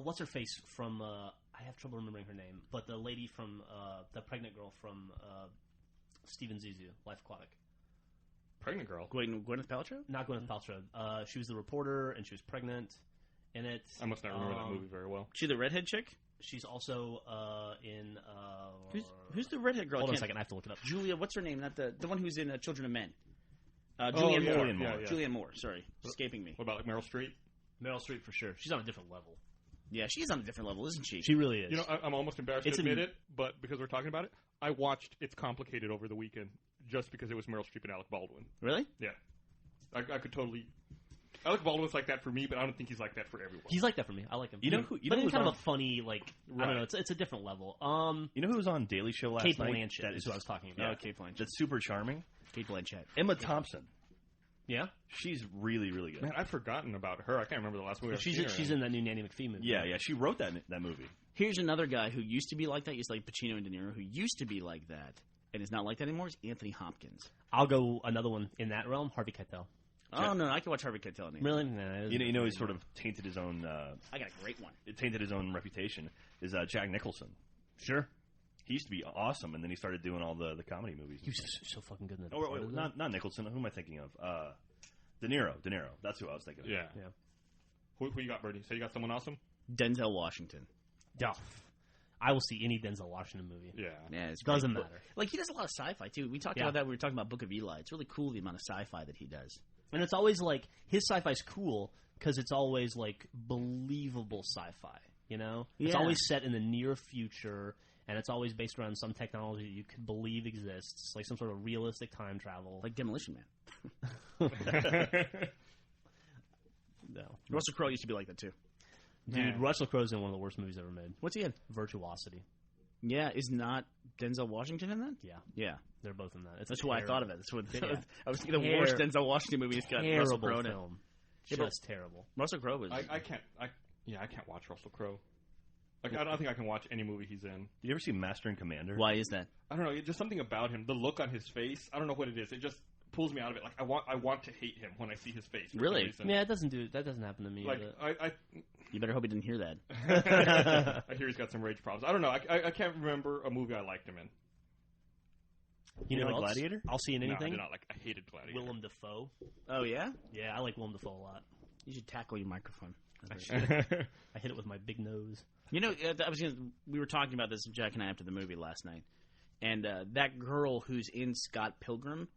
B: What's her face from? I have trouble remembering her name, but the lady from the pregnant girl from Steven Zissou, Life Aquatic.
C: Pregnant girl.
D: Gwyneth Paltrow?
B: Not Gwyneth Paltrow. She was the reporter, and she was pregnant in it.
C: I must not remember that movie very well.
D: She the redhead chick?
B: She's also in.
D: Who's the redhead girl?
B: Hold on a second, I have to look it up.
D: Julia, what's her name? Not the one who's in Children of Men.
C: Oh,
D: Julianne
C: yeah,
D: Moore.
C: yeah.
D: Julianne Moore. Sorry, escaping me.
C: What about like Meryl Streep?
B: Meryl Streep for sure. She's on a different level.
D: Yeah, she's on a different level, isn't she?
B: She really is.
C: You know, I'm almost embarrassed to admit it, but because we're talking about it, I watched It's Complicated over the weekend just because it was Meryl Streep and Alec Baldwin.
D: Really?
C: Yeah. I could totally... Alec Baldwin's like that for me, but I don't think he's like that for everyone.
B: He's like that for me. I like him.
E: You know who? You
B: but
E: know
B: in
E: who's
B: kind
E: on,
B: of a funny, like I don't know. It's a different level.
E: You know who was on Daily Show last
B: Kate
E: night?
B: Blanchett
E: That
B: is who I was talking about.
E: Yeah,
D: Kate Blanchett.
E: That's super charming.
D: Kate Blanchett.
E: Emma Thompson.
B: Yeah,
E: She's really, really good.
C: Man, I've forgotten about her. I can't remember the last movie I've
B: she's
C: seen her
B: she's in that new Nanny McPhee movie.
E: Yeah. She wrote that movie.
D: Here's another guy who used to be like that. Used to like Pacino and De Niro, who used to be like that and is not like that anymore. Is Anthony Hopkins.
B: I'll go another one in that realm. Harvey Keitel.
D: Oh no, I can watch Harvey Keitel. In
B: Really? Nah,
E: You know, he's sort of tainted his own.
D: I got a great one.
E: It tainted his own reputation. Is Jack Nicholson?
B: Sure.
E: He used to be awesome, and then he started doing all the comedy movies.
B: He was so fucking good in that.
E: Oh, wait, not Nicholson. Who am I thinking of? De Niro. That's who I was thinking of.
C: Yeah.
B: Yeah.
C: Who you got, Bernie? So you got someone awesome?
D: Denzel Washington.
B: Duff. I will see any Denzel Washington movie.
C: Yeah.
D: Yeah, it's
B: Doesn't
D: great.
B: matter.
D: Like he does a lot of sci-fi too. We talked
B: Yeah.
D: about that. We were talking about Book of Eli. It's really cool the amount of sci-fi that he does.
B: And it's always like his sci-fi's cool because it's always like believable sci-fi. You know, it's
D: Yeah.
B: always set in the near future, and it's always based around some technology that you could believe exists, like some sort of realistic time travel.
D: Like Demolition Man.
B: No,
D: Russell Crowe used to be like that too.
B: dude,
D: Yeah.
B: Russell Crowe's in one of the worst movies ever made.
D: What's he in?
B: Virtuosity.
D: Yeah, is not Denzel Washington in that?
B: Yeah,
D: Yeah,
B: they're both in that. It's
D: that's
B: a
D: why I
B: terrible-
D: thought of it. That's what
B: Yeah.
D: I was thinking. The worst Denzel Washington movie has got Russell
B: Terrible
D: Crowe in it.
B: film.
D: Yeah, but-
B: Just terrible.
D: Russell Crowe was.
C: I can't watch Russell Crowe. Like, I don't think I can watch any movie he's in.
E: You ever see Master and Commander?
D: Why is that?
C: I don't know. Just something about him. The look on his face. I don't know what it is. It just pulls me out of it. Like, I want to hate him when I see his face. For
D: Really?
C: some reason.
B: Yeah, that doesn't happen to me.
C: Like,
B: but-
D: You better hope he didn't hear that.
C: I hear he's got some rage problems. I don't know. I can't remember a movie I liked him in.
B: you know
E: like
B: what else?
E: Gladiator?
B: I'll see in
C: No, I
B: anything.
C: did not like. I hated Gladiator.
B: Willem Dafoe.
D: Oh yeah,
B: Yeah, I like Willem Dafoe a lot.
D: you should tackle your microphone.
B: I hit it with my big nose.
D: You know, we were talking about this, Jack and I, after the movie last night, and that girl who's in Scott Pilgrim,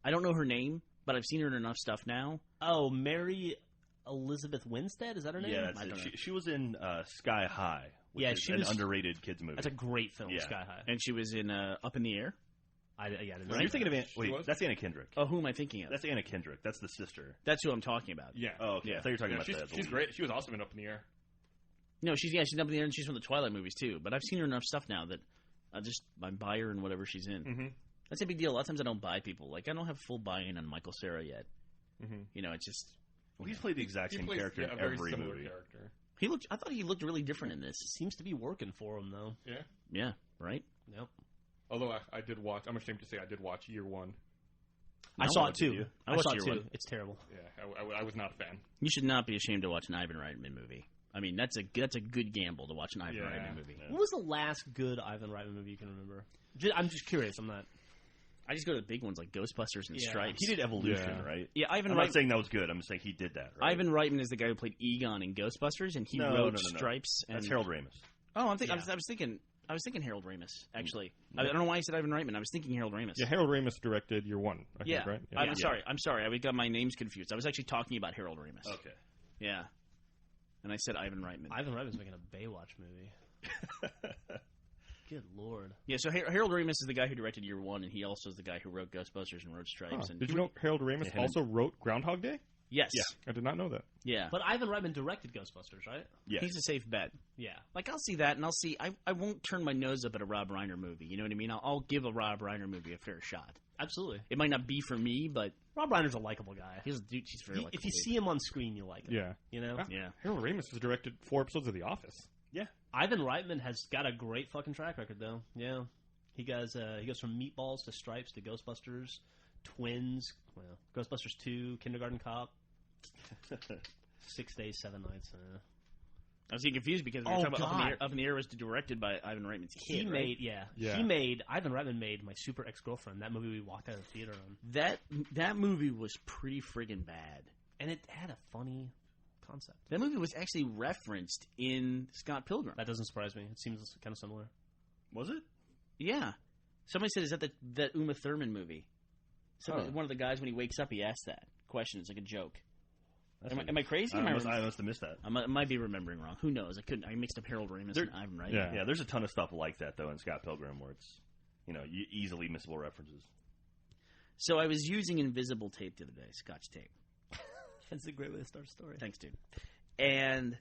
D: I don't know her name, but I've seen her in enough stuff now.
B: Oh, Mary Elizabeth Winstead? Is that her name?
E: Yeah,
D: I don't know.
E: she was in Sky High, which
B: Yeah,
E: is
B: she
E: an
B: was-
E: underrated kids movie.
B: That's a great film,
E: Yeah.
B: Sky High.
D: And she was in Up in the Air.
B: I didn't
E: You're
B: see
E: thinking
B: that.
E: of wait,
C: was?
E: that's Anna Kendrick.
D: Oh, who am I thinking of?
E: That's Anna Kendrick. That's the sister.
D: That's who I'm talking about.
C: Yeah.
E: Oh, okay.
D: Yeah.
E: I thought you were talking
C: Yeah,
E: about
C: she's
E: the
C: she's
E: lead.
C: great. She was awesome in Up in the Air.
D: No, she's Up in the Air, and she's from the Twilight movies too. But I've seen her in enough stuff now that I buy her in whatever she's in.
C: Mm-hmm.
D: That's a big deal. A lot of times I don't buy people. Like I don't have full buy-in on Michael Cera yet.
C: Mm-hmm.
D: You know, it's just
E: Well, he's played the exact same character in
C: a very
E: every
C: similar
E: movie.
C: character.
D: I thought he looked really different in this.
B: Seems to be working for him, though.
C: Yeah.
D: Yeah. right?
B: Yep.
C: Although I did watch, I'm ashamed to say I did watch Year One.
B: I saw it too.
D: I
B: I saw
D: watched
B: it
D: Year
B: too.
D: One.
B: It's terrible.
C: Yeah, I was not a fan.
D: You should not be ashamed to watch an Ivan Reitman movie. I mean, that's a good gamble to watch an Ivan Reitman movie.
E: Yeah.
B: What was the last good Ivan Reitman movie you can remember? I'm just curious. I'm not.
D: I just go to the big ones like Ghostbusters and
B: Yeah.
D: Stripes.
E: He did Evolution, right?
D: Yeah, Ivan
E: I'm
D: Reitman.
E: not saying that was good. I'm saying he did that. Right?
D: Ivan Reitman is the guy who played Egon in Ghostbusters, and he
E: No,
D: wrote
E: no.
D: Stripes. And...
E: That's Harold Ramis.
D: Oh,
B: Yeah.
D: I was thinking Harold Ramis. Actually, I don't know why I said Ivan Reitman. I was thinking Harold Ramis.
C: Yeah, Harold Ramis directed Year One. I
D: Yeah.
C: think, right?
D: I'm sorry. I got my names confused. I was actually talking about Harold Ramis.
E: Okay.
D: Yeah. And I said Ivan Reitman.
B: Ivan Reitman's making a Baywatch movie. Good lord.
D: Yeah, so Harold Ramis is the guy who directed Year One, and he also is the guy who wrote Ghostbusters and wrote Stripes.
C: Huh.
D: And
C: Did you know Harold Ramis
E: Yeah.
C: also wrote Groundhog Day?
D: Yes.
E: Yeah.
C: I did not know that.
D: Yeah.
B: But Ivan Reitman directed Ghostbusters, right?
E: Yes.
D: He's a safe bet.
B: Yeah.
D: Like, I'll see that, and I'll see... I won't turn my nose up at a Rob Reiner movie. You know what I mean? I'll give a Rob Reiner movie a fair shot.
B: Absolutely.
D: It might not be for me, but
B: Rob Reiner's a likable guy.
D: he's very likable.
B: If you see him on screen, you like him.
C: Yeah.
B: You know?
D: Yeah.
C: Harold Ramis has directed 4 episodes of The Office.
B: Ivan Reitman has got a great fucking track record, though. Yeah. He goes from Meatballs to Stripes to Ghostbusters, Twins, Ghostbusters 2, Kindergarten Cop, 6 Days, 7 Nights.
D: I was getting confused because we were talking about Up in the Air was directed by Ivan Reitman's kid, right?
B: Ivan Reitman made My Super Ex-Girlfriend, that movie we walked out of the theater on.
D: That movie was pretty friggin' bad.
B: And it had a funny concept.
D: That movie was actually referenced in Scott Pilgrim.
B: That doesn't surprise me. It seems kind of similar.
E: Was it?
D: Yeah. Somebody said, is that that Uma Thurman movie? One of the guys, when he wakes up, he asks that question. It's like a joke. Am I crazy?
E: I must have missed that.
D: I might be remembering wrong. Who knows? I mixed up Harold Ramis and Ivan Reitman.
E: Yeah, there's a ton of stuff like that, though, in Scott Pilgrim where it's, easily missable references.
D: So I was using invisible tape the other day, Scotch tape.
B: That's a great way to start a story.
D: Thanks, dude. And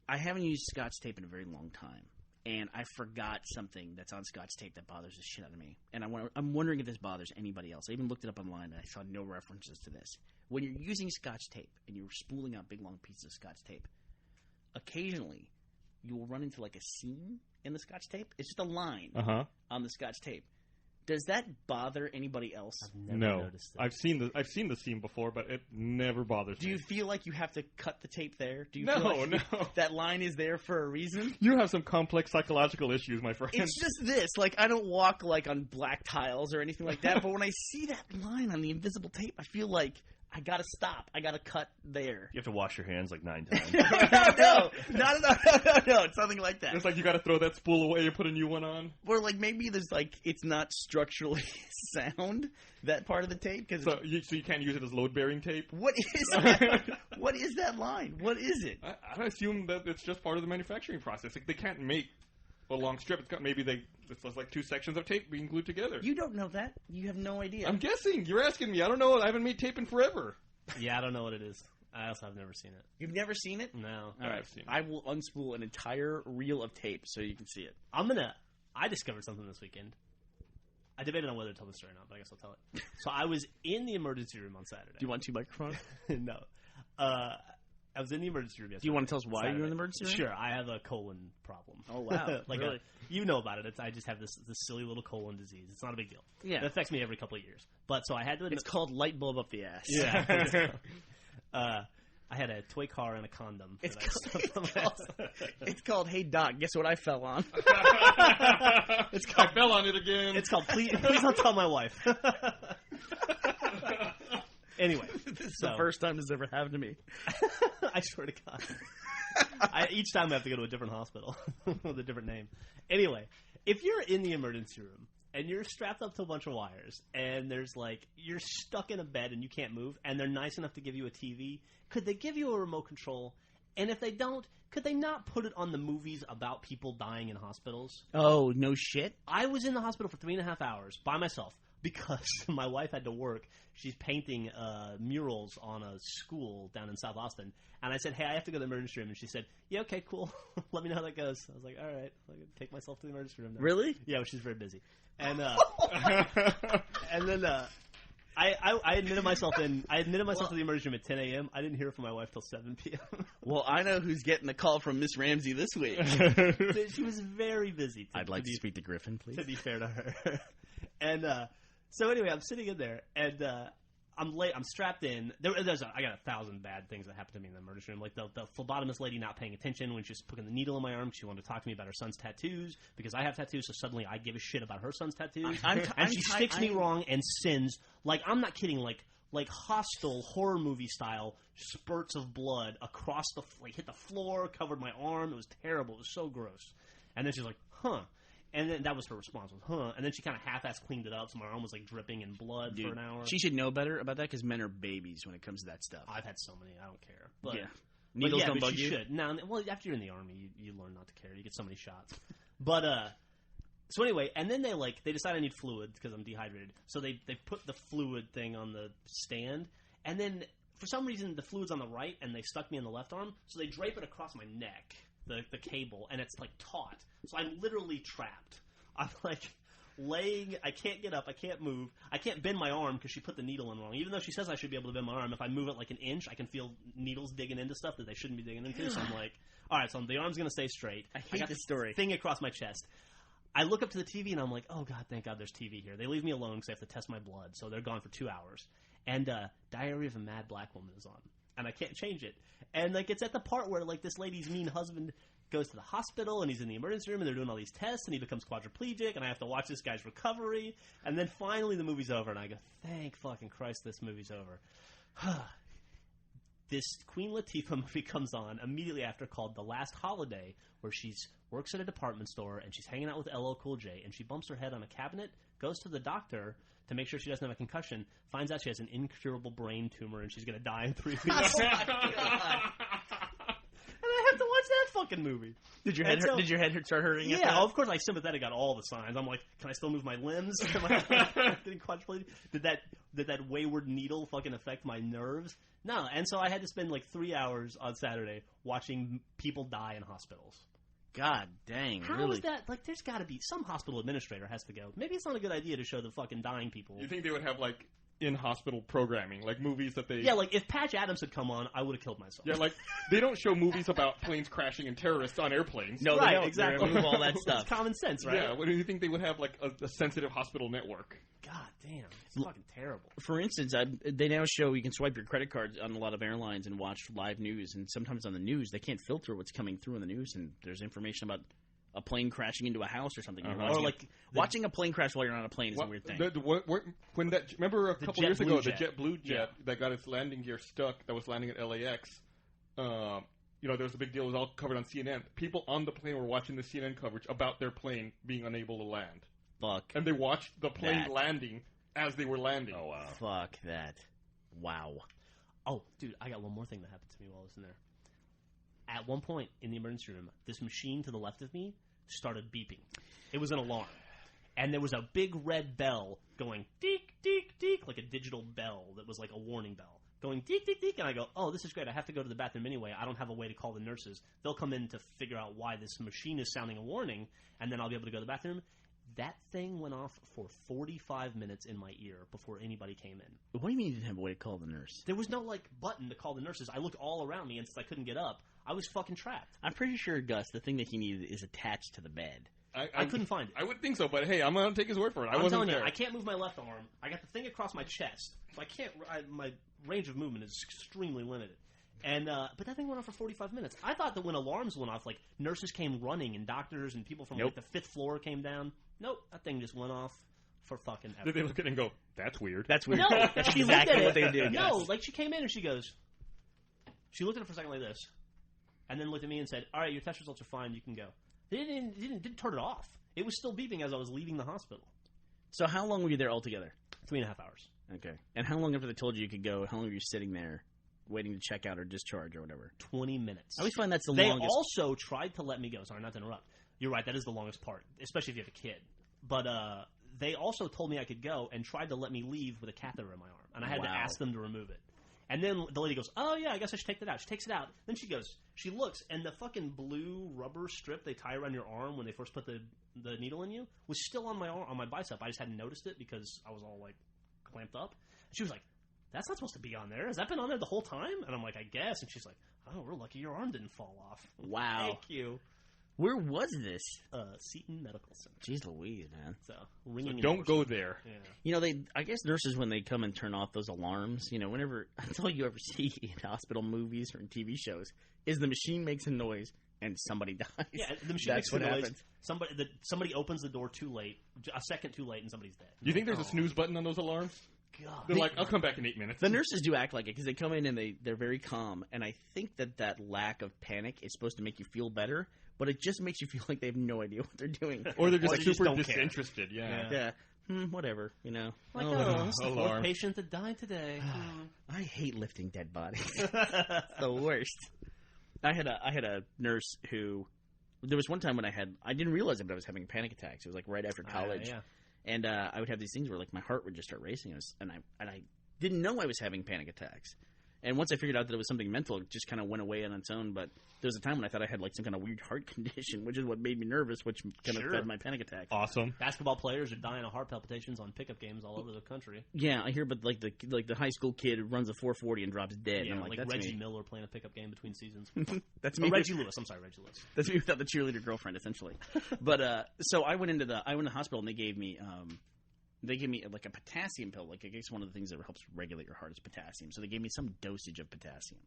D: I haven't used Scotch tape in a very long time. And I forgot something that's on Scotch tape that bothers the shit out of me. And I'm wondering if this bothers anybody else. I even looked it up online, and I saw no references to this. When you're using Scotch tape and you're spooling out big, long pieces of Scotch tape, occasionally you will run into like a seam in the Scotch tape. It's just a line on the Scotch tape. Does that bother anybody else?
B: I've never noticed that.
C: I've seen the seam before, but it never bothers me.
D: Do you feel like you have to cut the tape there? Do you
C: No,
D: feel like
C: no.
D: that line is there for a reason?
C: You have some complex psychological issues, my friend.
D: It's just this. Like, I don't walk like on black tiles or anything like that, but when I see that line on the invisible tape, I feel like I gotta stop. I gotta cut there.
E: You have to wash your hands like 9 times.
D: No. It's nothing like that.
C: It's like you got to throw that spool away and put a new one on.
D: Or like maybe there's like it's not structurally sound, that part of the tape, because
C: So you can't use it as load-bearing tape?
D: what is that? What is that line? What is it?
C: I assume that it's just part of the manufacturing process. Like, they can't make a long strip. It's like 2 sections of tape being glued together.
D: You don't know that. You have no idea.
C: I'm guessing. You're asking me. I don't know. I haven't made tape in forever.
B: Yeah, I don't know what it is. I also have never seen it.
D: You've never seen it?
B: No.
D: All right.
C: I've seen it.
D: I will unspool an entire reel of tape so you can see it.
B: I discovered something this weekend. I debated on whether to tell the story or not, but I guess I'll tell it. So I was in the emergency room on Saturday.
D: Do you want 2 microphones?
B: No. I was in the emergency room yesterday.
D: Do you want to tell us why
B: Saturday.
D: you're in the emergency room?
B: Sure. I have a colon problem.
D: Oh, wow. Really?
B: You know about it. I just have this silly little colon disease. It's not a big deal.
D: Yeah.
B: It affects me every couple of years. But so I had to admit...
D: It's called light bulb up the ass.
B: Yeah. I had a toy car and a condom.
D: It's called Hey Doc, guess what I fell on?
C: I fell on it again.
B: It's called Please Don't Tell My Wife. Anyway.
D: This is the first time this ever happened to me.
B: I swear to God. Each time I have to go to a different hospital with a different name. Anyway, if you're in the emergency room and you're strapped up to a bunch of wires and you're stuck in a bed and you can't move and they're nice enough to give you a TV, could they give you a remote control? And if they don't, could they not put it on the movies about people dying in hospitals?
D: Oh, no shit?
B: I was in the hospital for 3.5 hours by myself because my wife had to work. She's painting murals on a school down in South Austin. And I said, hey, I have to go to the emergency room. And she said, yeah, okay, cool. Let me know how that goes. I was like, all right. I'll take myself to the emergency room now.
D: Really?
B: Yeah, well, she's very busy. And and then I admitted myself to the emergency room at 10 a.m. I didn't hear from my wife till 7 p.m.
D: Well, I know who's getting the call from Miss Ramsey this week.
B: She was very busy.
D: I'd like to speak to Griffin, please.
B: To be fair to her. And so anyway, I'm sitting in there, and I'm late. I'm strapped in. I got 1,000 bad things that happened to me in the emergency room. Like the phlebotomist lady not paying attention when she was putting the needle in my arm. She wanted to talk to me about her son's tattoos because I have tattoos. So suddenly I give a shit about her son's tattoos. She sticks me wrong and sends, like, I'm not kidding, like hostile horror movie style spurts of blood across hit the floor, covered my arm. It was terrible. It was so gross. And then she's like, huh. And then that was her response, was, huh. And then she kind of half-ass cleaned it up, so my arm was, like, dripping in blood for an hour.
D: She should know better about that because men are babies when it comes to that stuff.
B: I've had so many. I don't care. But,
D: yeah. Needles don't bug you?
B: Should. No, well, after you're in the army, you learn not to care. You get so many shots. But, so anyway, and then they decide I need fluid because I'm dehydrated. So they put the fluid thing on the stand, and then for some reason the fluid's on the right, and they stuck me in the left arm, so they drape it across my neck. The cable, and it's like taut. So I'm literally trapped. I'm like laying, I can't get up, I can't move, I can't bend my arm because she put the needle in wrong. Even though she says I should be able to bend my arm, if I move it like an inch, I can feel needles digging into stuff that they shouldn't be digging into. So I'm like, all right, so the arm's going to stay straight.
D: I got this story.
B: Thing across my chest. I look up to the TV and I'm like, oh God, thank God there's TV here. They leave me alone because I have to test my blood, so they're gone for 2 hours. And Diary of a Mad Black Woman is on, and I can't change it. And like it's at the part where like this lady's mean husband goes to the hospital and he's in the emergency room and they're doing all these tests and he becomes quadriplegic and I have to watch this guy's recovery, and then finally the movie's over and I go, thank fucking Christ this movie's over. This Queen Latifah movie comes on immediately after called The Last Holiday, where she works at a department store and she's hanging out with LL Cool J and she bumps her head on a cabinet, goes to the doctor to make sure she doesn't have a concussion, finds out she has an incurable brain tumor and she's going to die in 3 weeks. Oh my God. And I have to watch that fucking movie.
D: Did your head start hurting?
B: Yeah, of course. I sympathetic got all the signs. I'm like, can I still move my limbs? Am I getting quadriplegic? Did that wayward needle fucking affect my nerves? No. And so I had to spend like 3 hours on Saturday watching people die in hospitals.
D: God dang!
B: How
D: really?
B: is that? Like, there's got to be some hospital administrator has to go. Maybe it's not a good idea to show the fucking dying people.
C: You think they would have like in-hospital programming, like movies that they...
B: Yeah, like if Patch Adams had come on, I would have killed myself.
C: Yeah, like they don't show movies about planes crashing and terrorists on airplanes.
D: No,
B: right,
D: they don't.
B: Exactly.
D: They remove all that stuff.
B: It's common sense, right?
C: Yeah, what do you think they would have, like a sensitive hospital network?
B: God damn, it's fucking terrible.
D: For instance, they now show you can swipe your credit card on a lot of airlines and watch live news, and sometimes on the news they can't filter what's coming through in the news, and there's information about a plane crashing into a house or something.
B: Or like
D: watching a plane crash while you're on a plane is a weird thing.
C: Remember a couple years ago, the JetBlue jet
B: Yeah.
C: that got its landing gear stuck, that was landing at LAX. There was a big deal. It was all covered on CNN. People on the plane were watching the CNN coverage about their plane being unable to land.
D: Fuck.
C: And they watched the plane landing as they were landing.
E: Oh, wow.
D: Fuck that. Wow.
B: Oh, dude, I got one more thing that happened to me while I was in there. At one point in the emergency room, this machine to the left of me started beeping. It was an alarm. And there was a big red bell going deek, deek, deek, like a digital bell that was like a warning bell. Going deek, deek, deek. And I go, oh, this is great. I have to go to the bathroom anyway. I don't have a way to call the nurses. They'll come in to figure out why this machine is sounding a warning, and then I'll be able to go to the bathroom. That thing went off for 45 minutes in my ear before anybody came in.
D: What do you mean you didn't have a way to call the nurse?
B: There was no, like, button to call the nurses. I looked all around me, and since I couldn't get up, I was fucking trapped.
D: I'm pretty sure, Gus, the thing that he needed is attached to the bed.
B: I couldn't find it.
C: I would think so, but hey, I'm going to take his word for it.
B: I'm
C: wasn't
B: telling
C: there.
B: you, I can't move my left arm. I got the thing across my chest, so I can't. My range of movement is extremely limited. And but that thing went on for 45 minutes. I thought that when alarms went off, like nurses came running and doctors and people from like the 5th floor came down. Nope, that thing just went off for fucking ever.
C: Did they look at it and go, "That's weird"?
D: That's weird.
B: No,
D: That's
B: she
D: exactly
B: looked at
D: what they did.
B: No, like she came in and she goes. She looked at it for a second like this, and then looked at me and said, "All right, your test results are fine. You can go." They didn't turn it off. It was still beeping as I was leaving the hospital.
D: So how long were you there altogether?
B: 3.5 hours.
D: Okay. And how long after they told you could go, how long were you sitting there waiting to check out or discharge or whatever?
B: 20 minutes.
D: I always find that's the
B: they
D: longest.
B: They also tried to let me go. Sorry, not to interrupt. You're right. That is the longest part, especially if you have a kid. But they also told me I could go and tried to let me leave with a catheter in my arm. And I had to ask them to remove it. And then the lady goes, oh, yeah, I guess I should take that out. She takes it out. Then she goes, she looks, and the fucking blue rubber strip they tie around your arm when they first put the needle in you was still on my arm, on my bicep. I just hadn't noticed it because I was all, like, clamped up. She was like, that's not supposed to be on there. Has that been on there the whole time? And I'm like, I guess. And she's like, oh, we're lucky your arm didn't fall off.
D: Wow.
B: Thank you.
D: Where was this?
B: Seton Medical Center.
D: Jeez Louise, man.
B: So, ringing
C: don't go there.
B: Yeah.
D: You know, I guess nurses, when they come and turn off those alarms, you know, whenever, that's all you ever see in hospital movies or in TV shows, is the machine makes a noise and somebody dies.
B: Yeah, the machine
D: That's
B: makes a
D: what
B: noise.
D: happens.
B: Somebody opens the door too late, a second too late, and somebody's dead.
C: Do you think there's a snooze button on those alarms?
B: God.
C: They're like, I'll come back in 8 minutes.
D: The nurses do act like it because they come in and they're very calm, and I think that lack of panic is supposed to make you feel better, but it just makes you feel like they have no idea what they're doing.
C: Or they're just
B: Or they just
C: super
B: don't care.
C: disinterested. Yeah.
D: Yeah. Whatever, you know.
B: Like,
C: this is
B: one patient that died today.
D: I hate lifting dead bodies. It's the worst. I had a nurse who, there was one time when I didn't realize it, but I was having panic attacks. It was like right after college.
B: Yeah.
D: And I would have these things where like my heart would just start racing, and I didn't know I was having panic attacks. And once I figured out that it was something mental, it just kind of went away on its own. But there was a time when I thought I had like some kind of weird heart condition, which is what made me nervous, which kind of fed my panic attack.
C: Awesome.
B: Basketball players are dying of heart palpitations on pickup games all over the country.
D: Yeah, I hear, but like the high school kid runs a 4.40 and drops dead.
B: Yeah,
D: and I'm like that's
B: Reggie
D: me.
B: Miller playing a pickup game between seasons.
D: That's me.
B: Reggie Lewis. I'm sorry, Reggie Lewis.
D: That's me without the cheerleader girlfriend, essentially. But so I went into the hospital and they gave me like a potassium pill. Like I guess one of the things that helps regulate your heart is potassium. So they gave me some dosage of potassium.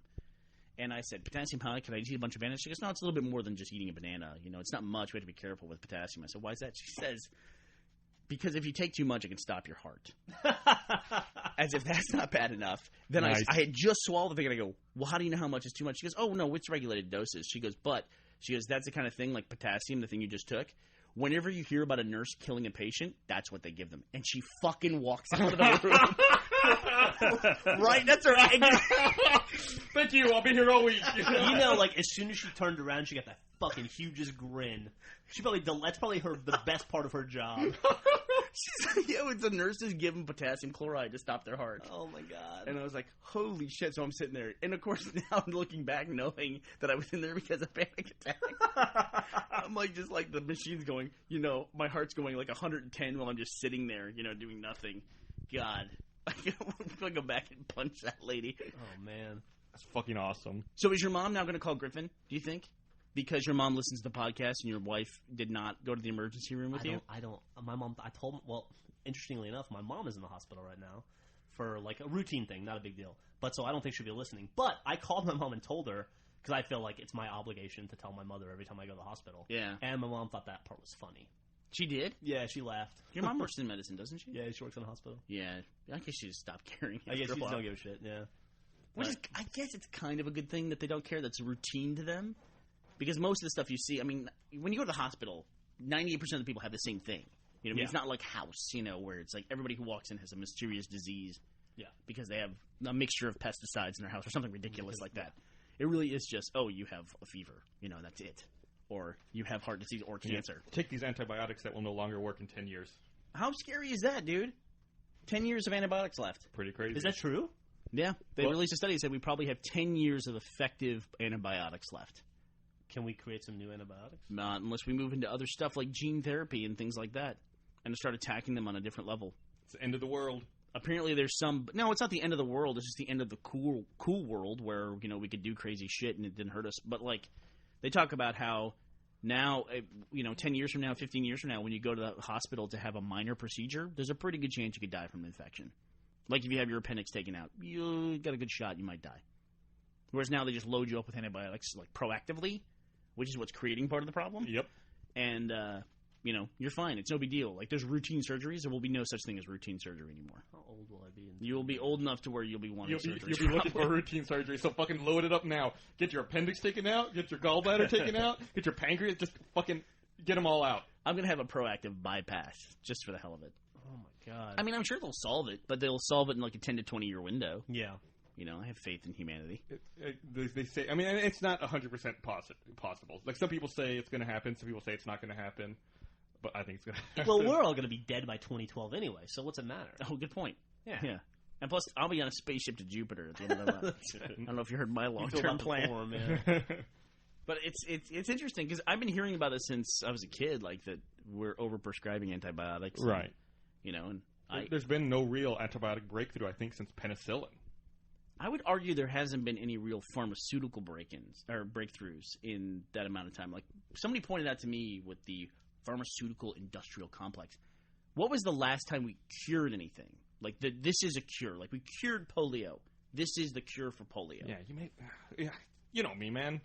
D: And I said, potassium, how can I eat a bunch of bananas? She goes, no, it's a little bit more than just eating a banana. You know, it's not much. We have to be careful with potassium. I said, why is that? She says, because if you take too much, it can stop your heart. As if that's not bad enough. Then
C: Nice.
D: I had just swallowed the thing, and I go, well, how do you know how much is too much? She goes, oh, no, it's regulated doses. She goes, that's the kind of thing, like potassium, the thing you just took. Whenever you hear about a nurse killing a patient, that's what they give them. And she fucking walks out of the room. Right? That's her exit.
C: Thank you. I'll be here all week.
B: You know, like, as soon as she turned around, she got that fucking hugest grin. That's probably the best part of her job.
D: She's like, yeah, it's the nurses giving potassium chloride to stop their heart.
B: Oh, my God.
D: And I was like, holy shit. So I'm sitting there. And, of course, now I'm looking back knowing that I was in there because of panic attack. I'm like, just like the machine's going, you know, my heart's going like 110 while I'm just sitting there, you know, doing nothing. God. I'm going to go back and punch that lady.
B: Oh, man.
C: That's fucking awesome.
D: So is your mom now going to call Griffin, do you think? Because your mom listens to the podcast and your wife did not go to the emergency room with you?
B: My mom, interestingly enough, my mom is in the hospital right now for like a routine thing, not a big deal. But so I don't think she'll be listening. But I called my mom and told her, because I feel like it's my obligation to tell my mother every time I go to the hospital.
D: Yeah.
B: And my mom thought that part was funny.
D: She did?
B: Yeah, she laughed.
D: Your mom works in medicine, doesn't she?
B: Yeah, she works in a hospital.
D: Yeah. I guess she just stopped caring.
B: I guess
D: after a
B: she just
D: while.
B: don't give a shit, yeah.
D: Which is, I guess it's kind of a good thing that they don't care. That's a routine to them. Because most of the stuff you see, I mean, when you go to the hospital, 98% of the people have the same thing. You know, what I mean? It's not like House, you know, where it's like everybody who walks in has a mysterious disease.
B: Yeah.
D: Because they have a mixture of pesticides in their house or something ridiculous like that. It really is just, oh, you have a fever. You know, that's it. Or you have heart disease or cancer.
C: Take these antibiotics that will no longer work in 10 years.
D: How scary is that, dude? 10 years of antibiotics left.
C: Pretty crazy.
B: Is that true?
D: Yeah. They released a study that said we probably have 10 years of effective antibiotics left.
B: Can we create some new antibiotics?
D: Not unless we move into other stuff like gene therapy and things like that and start attacking them on a different level.
C: It's the end of the world.
D: Apparently there's some... No, it's not the end of the world. It's just the end of the cool world where, you know, we could do crazy shit and it didn't hurt us. But, like, they talk about how now, you know, 10 years from now, 15 years from now, when you go to the hospital to have a minor procedure, there's a pretty good chance you could die from an infection. Like if you have your appendix taken out, you got a good shot you might die. Whereas now they just load you up with antibiotics, like, proactively, which is what's creating part of the problem.
C: Yep.
D: And, you know, you're fine. It's no big deal. Like, there's routine surgeries. There will be no such thing as routine surgery anymore.
B: How old will I be?
D: You will be old enough to where you'll be wanting surgery.
C: You'll be looking for routine surgery, so fucking load it up now. Get your appendix taken out, get your gallbladder taken out, get your pancreas, just fucking get them all out.
D: I'm going to have a proactive bypass, just for the hell of it.
B: Oh, my God.
D: I mean, I'm sure they'll solve it, but they'll solve it in like a 10 to 20 year window.
B: Yeah.
D: You know, I have faith in humanity.
C: They say, I mean, it's not 100% possible. Like, some people say it's going to happen, some people say it's not going to happen, but I think it's going to happen.
B: Well, we're all going to be dead by 2012 anyway, so what's it matter?
D: Oh, good point.
B: Yeah.
D: And plus, I'll be on a spaceship to Jupiter at the end of the month. I don't know if you heard my long-term plan. But it's interesting, because I've been hearing about it since I was a kid, like that we're overprescribing antibiotics.
C: Right.
D: You know, and
C: There's been no real antibiotic breakthrough, I think, since penicillin.
D: I would argue there hasn't been any real pharmaceutical break-ins or breakthroughs in that amount of time. Like somebody pointed out to me with the pharmaceutical industrial complex. What was the last time we cured anything? Like this is a cure. Like we cured polio. This is the cure for polio.
C: Yeah, you know me, man.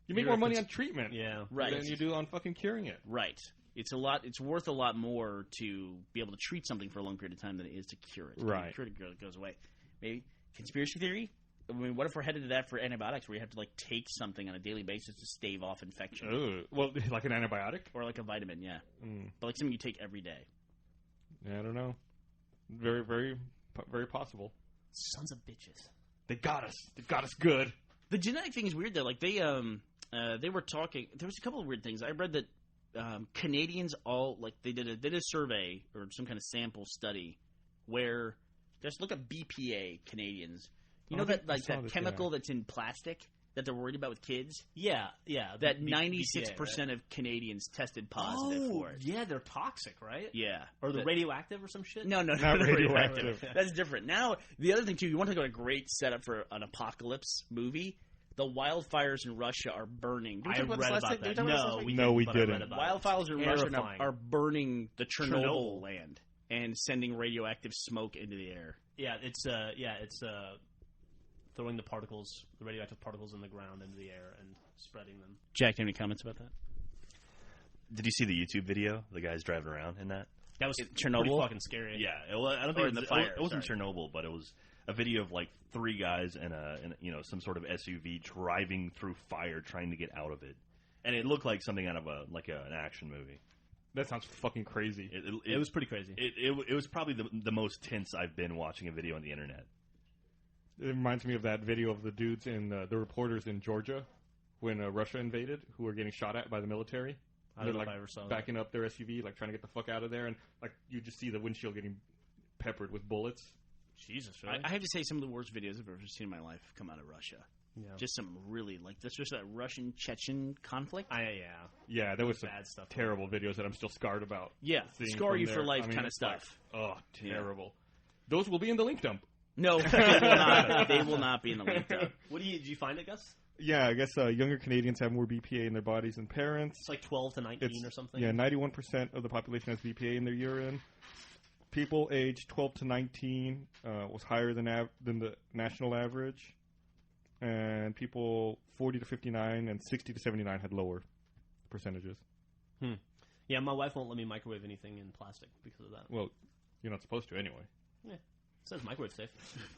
C: You make more money on treatment,
D: right,
C: than you do on fucking curing it.
D: Right. It's worth a lot more to be able to treat something for a long period of time than it is to cure it.
C: Right.
D: Cure it goes away. Maybe conspiracy theory. I mean, what if we're headed to that for antibiotics, where you have to like take something on a daily basis to stave off infection?
C: Ugh. Well, like an antibiotic,
D: or like a vitamin, but like something you take every day.
C: Yeah, I don't know. Very, very, very possible.
B: Sons of bitches.
C: They got us. They got us good.
D: The genetic thing is weird though. Like they were talking. There was a couple of weird things. I read that Canadians all like they did a survey or some kind of sample study where just look at BPA Canadians. You know that chemical that's in plastic that they're worried about with kids?
B: Yeah.
D: That 96% of Canadians tested positive for it.
B: Yeah, they're toxic, right?
D: Yeah.
B: Or the radioactive or some shit?
D: No,
C: not
D: radioactive. That's different. Now, the other thing, too, you want to go to a great setup for an apocalypse movie? The wildfires in Russia are burning.
B: I read about that.
C: No, we didn't.
D: Wildfires in Russia are burning the Chernobyl land and sending radioactive smoke into the air.
B: Yeah, it's throwing the radioactive particles in the ground into the air and spreading them.
D: Jack, any comments about that?
E: Did you see the YouTube video? The guy's driving around in that?
B: That was
D: Chernobyl?
B: Pretty fucking scary.
E: Yeah, I don't think it wasn't Chernobyl, but it was a video of like three guys in some sort of SUV driving through fire trying to get out of it, and it looked like something out of an action movie.
C: That sounds fucking crazy.
B: It was pretty crazy.
E: It was probably the most tense I've been watching a video on the internet.
C: It reminds me of that video of the dudes the reporters in Georgia when Russia invaded, who were getting shot at by the military.
B: I don't know if I ever saw
C: backing up their SUV, like trying to get the fuck out of there, and like you just see the windshield getting peppered with bullets.
B: Jesus, really?
D: I have to say some of the worst videos I've ever seen in my life come out of Russia.
B: Yeah.
D: Just some really just that Russian-Chechen conflict.
C: Yeah, there was some
B: bad stuff.
C: Terrible videos that I'm still scarred about.
D: Yeah, scar you for life kind of stuff.
C: Like, terrible. Yeah. Those will be in the link dump.
D: No, they will not. They will not be in the link dump.
B: Did you find it, Gus?
C: Yeah, I guess younger Canadians have more BPA in their bodies than parents.
B: It's like 12 to 19 or something.
C: Yeah, 91% of the population has BPA in their urine. People aged 12 to 19 was higher than the national average. And people 40 to 59 and 60 to 79 had lower percentages.
B: Yeah, my wife won't let me microwave anything in plastic because of that.
C: Well, you're not supposed to anyway.
B: Yeah, it says microwave safe.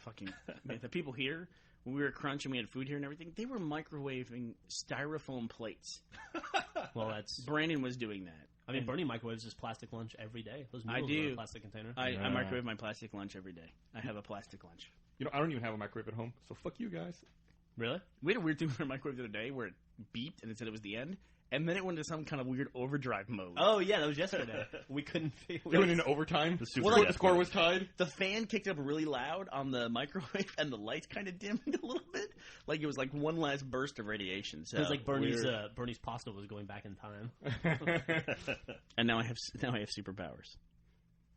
D: Fucking man, the people here, when we were at Crunch and we had food here and everything, they were microwaving styrofoam plates.
B: Well, that's...
D: Brandon was doing that.
B: I mean, Burnie microwaves his plastic lunch every day. Those
D: I
B: noodles
D: do.
B: are in a plastic container.
D: I microwave my plastic lunch every day. I have a plastic lunch.
C: I don't even have a microwave at home, so fuck you guys.
B: Really?
D: We had a weird thing with our microwave the other day where it beeped and it said it was the end, and then it went into some kind of weird overdrive mode.
B: Oh, yeah, that was yesterday. We couldn't...
C: It went into overtime? The score was tied?
D: The fan kicked up really loud on the microwave, and the lights kind of dimmed a little bit. Like it was like one last burst of radiation. So
B: it was like Bernie's pasta was going back in time.
D: And now I have superpowers.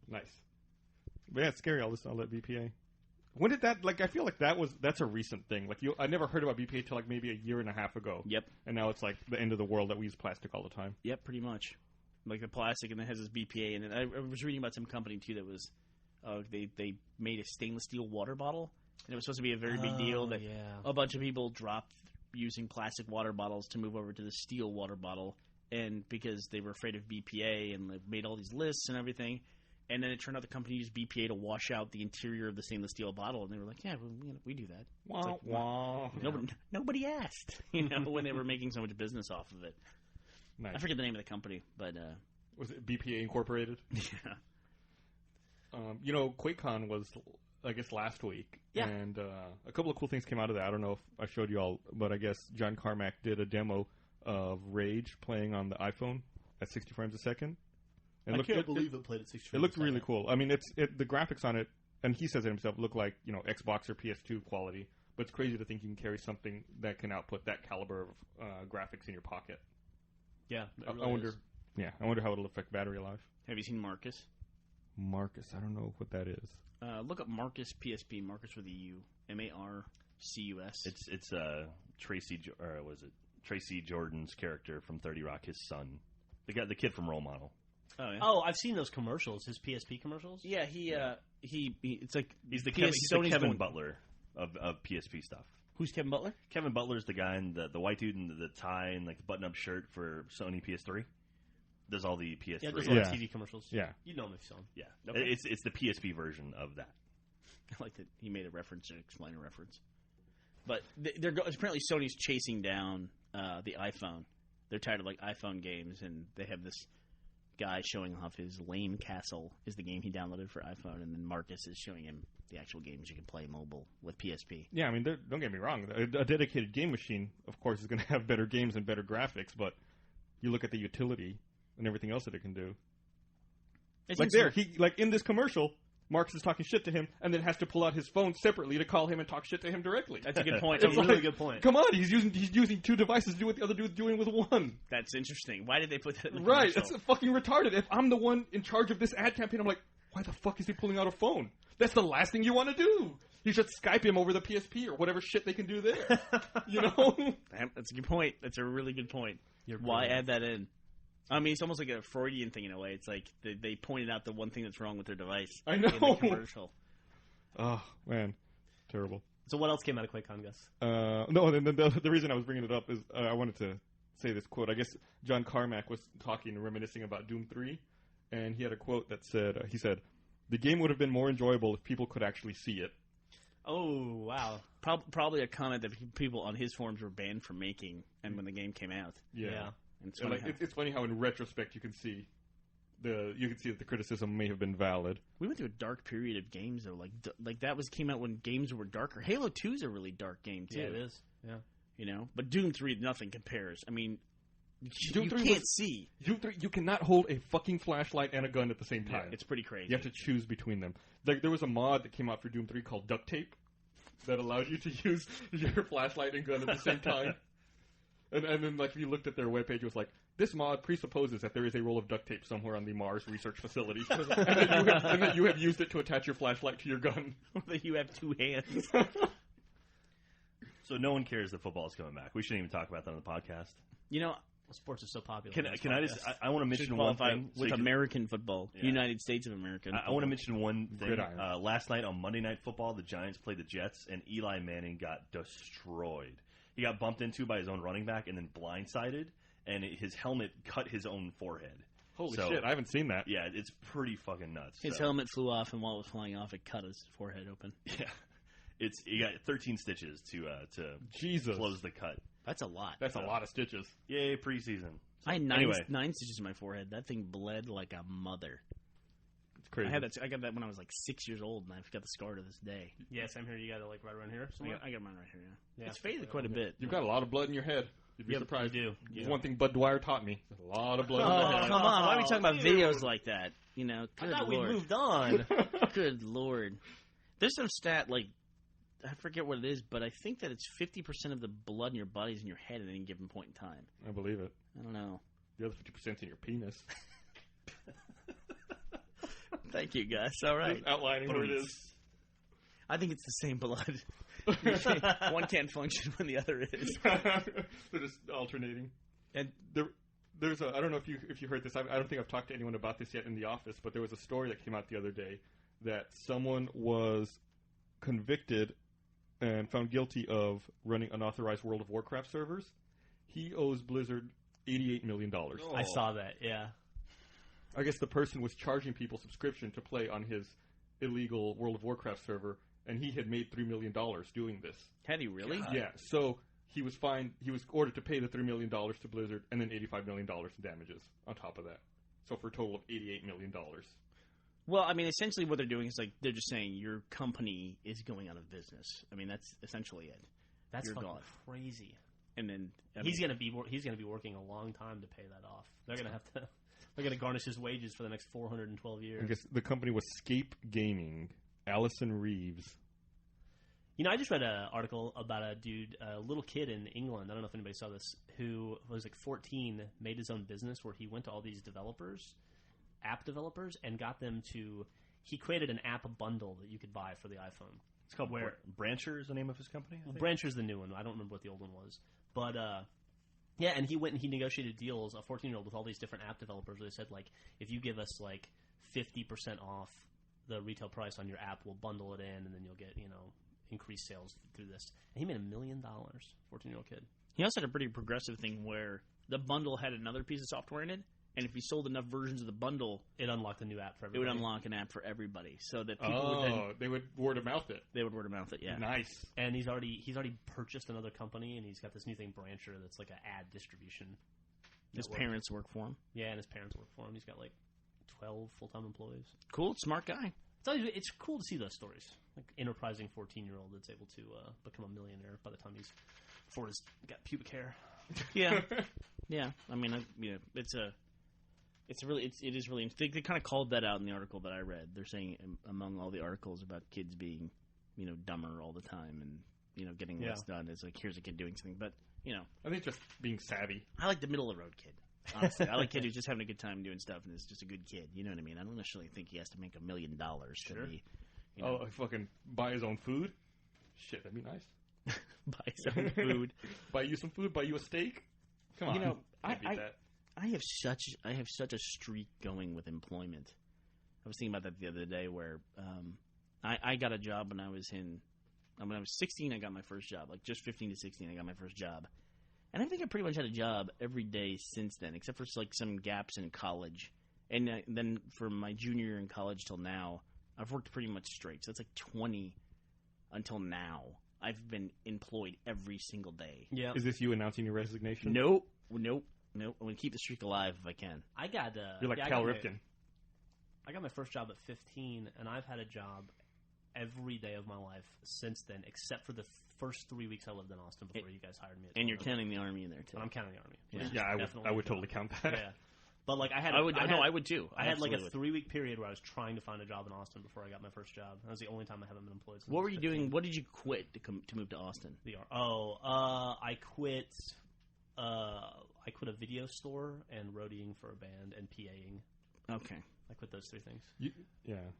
C: Nice. But yeah, it's scary, all that BPA. When did that, I feel like that's a recent thing. I never heard about BPA till maybe a year and a half ago.
D: Yep.
C: And now it's the end of the world that we use plastic all the time.
D: Yep, pretty much. Like the plastic, and it has this BPA in it. I was reading about some company, too, that was, they made a stainless steel water bottle, and it was supposed to be a very big deal that a bunch of people dropped using plastic water bottles to move over to the steel water bottle, and because they were afraid of BPA, and they made all these lists and everything. And then it turned out the company used BPA to wash out the interior of the stainless steel bottle, and they were like, "Yeah, we do that."
C: Wah, wah.
D: Nobody asked, when they were making so much business off of it.
C: Nice.
D: I forget the name of the company, but
C: was it BPA Incorporated?
D: Yeah.
C: QuakeCon was, I guess, last week.
B: Yeah.
C: And a couple of cool things came out of that. I don't know if I showed you all, but I guess John Carmack did a demo of Rage playing on the iPhone at 60 frames a second.
B: I can't believe it played at 60 frames.
C: It looked really cool. I mean, the graphics on it, and he says it himself, look like Xbox or PS2 quality. But it's crazy to think you can carry something that can output that caliber of graphics in your pocket.
B: Yeah,
C: I wonder. Yeah, I wonder how it'll affect battery life.
D: Have you seen Marcus?
C: Marcus. I don't know what that is.
D: Look up Marcus PSP. Marcus with a U. Marcus.
E: It's Tracy Jordan's character from 30 Rock, his son, the kid from Role Model.
D: Oh, yeah.
B: Oh, I've seen those commercials. His PSP commercials.
D: Yeah, he it's like
E: He's the
D: Sony's
E: Kevin
D: going-
E: Butler of PSP stuff.
D: Who's Kevin Butler?
E: Kevin Butler's the guy in the white dude in the tie and like the button-up shirt for Sony PS3. Does all the PS3.
B: Yeah, there's a lot of
C: Yeah.
B: TV commercials.
C: Yeah.
B: You know him if you saw him.
E: Yeah.
D: Okay.
E: It's the PSP version of that.
D: I like that he made a reference and explained a reference. But apparently Sony's chasing down the iPhone. They're tired of like iPhone games, and they have this guy showing off his Lame Castle is the game he downloaded for iPhone, and then Marcus is showing him the actual games you can play mobile with PSP.
C: Yeah, I mean, don't get me wrong. A dedicated game machine, of course, is going to have better games and better graphics, but you look at the utility and everything else that it can do. In this commercial, Marcus is talking shit to him, and then has to pull out his phone separately to call him and talk shit to him directly.
D: That's a good point.
B: That's a really good point.
C: Come on, he's using two devices to do what the other dude's doing with one.
D: That's interesting. Why did they put that in the
C: Right,
D: commercial?
C: it's fucking retarded. If I'm the one in charge of this ad campaign, I'm like, why the fuck is he pulling out a phone? That's the last thing you want to do. You should Skype him over the PSP or whatever shit they can do there. You know?
D: That's a good point. That's a really good point. Why add that in? I mean, it's almost like a Freudian thing in a way. It's like they pointed out the one thing that's wrong with their device.
C: I know.
D: In the commercial.
C: Oh, man. Terrible.
B: So what else came out of QuakeCon, Gus?
C: No, the reason I was bringing it up is I wanted to say this quote. I guess John Carmack was talking and reminiscing about Doom 3, and he had a quote that said, he said, "The game would have been more enjoyable if people could actually see it."
B: Oh, wow.
D: Probably a comment that people on his forums were banned from making, and when the game came out.
C: Yeah.
D: And it's
C: And
D: funny
C: it's funny how in retrospect you can see that the criticism may have been valid.
D: we went through a dark period of games, though. Like that came out when games were darker. Halo 2 is a really dark game, too.
B: Yeah, it is. Yeah.
D: You know? But Doom 3, nothing compares. I mean,
C: Doom
D: you
C: 3
D: can't see.
C: Doom 3, you cannot hold a fucking flashlight and a gun at the same time.
D: It's pretty crazy.
C: You have to choose between them. Like, there was a mod that came out for Doom 3 called Duct Tape that allowed you to use your flashlight and gun at the same time. And then, like, if you looked at their webpage, it was like, this mod presupposes that there is a roll of duct tape somewhere on the Mars research facility, and that you have used it to attach your flashlight to your gun.
D: that you have two hands.
E: So no one cares that football is coming back. We shouldn't even talk about that on the podcast.
D: You know,
B: Sports are so popular.
E: Can I just? I want to mention one thing
D: with American football,
E: Yeah.
D: United States of America.
E: I want to mention one thing.
C: Gridiron.
E: Last night on Monday Night Football, the Giants played the Jets, and Eli Manning got destroyed. He got bumped into by his own running back and then blindsided, and his helmet cut his own forehead.
C: Holy
E: So-
C: shit, I haven't seen that.
E: Yeah, it's pretty fucking nuts.
D: His
E: So,
D: helmet flew off, and while it was flying off, it cut his forehead open.
E: Yeah, he got 13 stitches to
C: Jesus.
E: close the cut.
D: That's a lot.
C: That's a lot of stitches.
E: Yay, preseason.
D: I had
E: Anyway.
D: nine stitches in my forehead. That thing bled like a mother.
C: It's crazy.
D: I got that when I was like 6 years old, and I've got the scar to this day.
B: Yeah, same here. You got it like right around here somewhere?
D: I got mine right here. Yeah.
B: Yeah.
D: It's faded quite a bit.
C: You've got a lot of blood in your head. You'd be surprised.
B: You do.
C: There's one thing Bud Dwyer taught me. There's a lot of blood in
D: Oh,
C: my head.
D: come on. Why are we talking about
B: dude.
D: videos like that? You know,
B: I
D: good
B: thought
D: Lord.
B: we moved on.
D: Good Lord. There's some stat, like, I forget what it is, but I think that it's 50% of the blood in your body is in your head at any given point in time.
C: I believe it.
D: I don't know.
C: The other 50% in your penis.
D: Thank you, Gus. All right.
C: Just outlining where it is.
D: I think it's the same blood. One can't function when the other is.
C: They're just alternating.
D: And
C: There's I don't know if you heard this. I don't think I've talked to anyone about this yet in the office, but there was a story that came out the other day that someone was convicted and found guilty of running unauthorized World of Warcraft servers. He owes Blizzard $88 million.
B: I saw that, yeah.
C: I guess the person was charging people subscription to play on his illegal World of Warcraft server, and he had made $3 million doing this.
D: had he really?
C: Yeah, so he was fined. He was ordered to pay the $3 million to Blizzard, and then $85 million in damages on top of that. So for a total of $88 million.
D: Well, I mean, essentially what they're doing is like they're just saying your company is going out of business. I mean, that's essentially it.
B: That's
D: You're
B: fucking
D: gone.
B: crazy.
D: And then
B: He's gonna be working a long time to pay that off. They're gonna garnish his wages for the next 412 years.
C: I guess the company was Scape Gaming. Allison Reeves.
B: You know, I just read an article about a little kid in England. I don't know if anybody saw this, who was like 14, made his own business where he went to all these developers app developers and got them to. He created an app bundle that you could buy for the iPhone.
E: It's called Brancher is the name of his company?
B: Brancher's the new one. I don't remember what the old one was. But, yeah, and he went and he negotiated deals, a 14-year-old, with all these different app developers. They said, like, if you give us, like, 50% off the retail price on your app, we'll bundle it in, and then you'll get, increased sales through this. And he made $1 million, 14-year-old kid.
D: He also had a pretty progressive thing where the bundle had another piece of software in it, and if you sold enough versions of the bundle,
B: it unlocked a new app for everybody.
D: It would unlock an app for everybody, so that people would then,
C: they would word of mouth it.
D: They would word of mouth it, yeah.
C: Nice.
B: And he's already purchased another company, and he's got this new thing, Brancher, that's like an ad distribution.
D: His parents work for him.
B: Yeah, and his parents work for him. He's got like 12 full-time employees.
D: Cool, smart guy.
B: It's cool to see those stories. Like enterprising 14-year-old that's able to become a millionaire by the time he's got pubic hair.
D: Yeah, yeah. I mean, it is really interesting. They kind of called that out in the article that I read. They're saying among all the articles about kids being, dumber all the time and getting less done, it's like here's a kid doing something. But
C: I think just being savvy.
D: I like the middle of the road kid. Honestly, I like a kid who's just having a good time doing stuff and is just a good kid. You know what I mean? I don't necessarily think he has to make $1 million to be.
C: Fucking buy his own food? Shit, that'd be nice.
D: Buy his own food.
C: Buy you some food. Buy you a steak. Come on.
D: I have such a streak going with employment. I was thinking about that the other day where I got a job when I was 16. I got my first job. Like just 15 to 16, I got my first job. And I think I pretty much had a job every day since then, except for like some gaps in college. And then for my junior year in college till now, I've worked pretty much straight. So it's like 20 until now. I've been employed every single day.
B: Yeah.
C: Is this you announcing your resignation?
D: Nope. I'm going to keep the streak alive if I can.
B: I got
C: You're like Cal Ripken.
B: I got my first job at 15, and I've had a job every day of my life since then, except for the first 3 weeks I lived in Austin before you guys hired me.
D: And you're counting the Army in there too.
B: And I'm counting the Army.
C: Yeah, I would totally count that.
B: Yeah. But like I would too. I had like a 3-week period where I was trying to find a job in Austin before I got my first job. That was the only time I haven't been employed.
D: What were you doing? What did you quit to move to Austin?
B: I quit. I quit a video store and roadieing for a band and PAing.
D: Okay.
B: I quit those 3 things.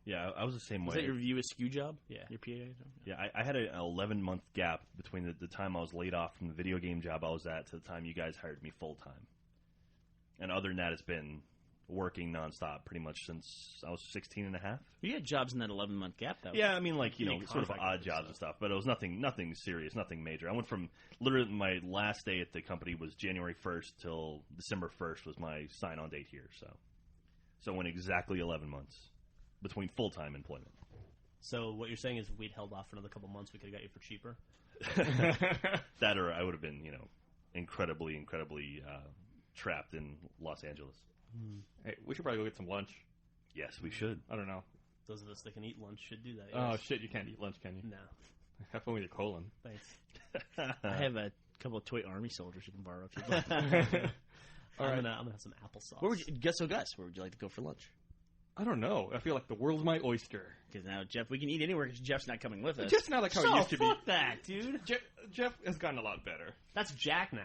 E: Yeah, I was the same way.
D: Was that your View Askew job?
B: Yeah.
D: Your PA job?
E: Yeah, I had an 11-month gap between the time I was laid off from the video game job I was at to the time you guys hired me full-time. And other than that, it's been working nonstop pretty much since I was 16 and a half.
D: You had jobs in that 11-month gap, though.
E: Yeah, I mean, like, sort of odd jobs and stuff. But it was nothing serious, nothing major. I went from literally my last day at the company was January 1st till December 1st was my sign-on date here, So it went exactly 11 months between full-time employment.
B: So what you're saying is if we'd held off for another couple months, we could have got you for cheaper?
E: That or I would have been, incredibly trapped in Los Angeles.
C: Hey, we should probably go get some lunch.
E: Yes, we should.
C: I don't know.
B: Those of us that can eat lunch should do that. Yes.
C: Oh, shit, you can't eat lunch, can you?
B: No.
C: Have fun with your colon.
B: Thanks.
D: I have a couple of toy Army soldiers you can borrow if you'd like.
B: I'm gonna have some applesauce.
D: Gus, where would you like to go for lunch?
C: I don't know. I feel like the world's my oyster.
D: Because now, Jeff, we can eat anywhere because Jeff's not coming with us.
C: Jeff's not like how it used to be.
B: Fuck that, dude.
C: Jeff has gotten a lot better.
B: That's Jack now.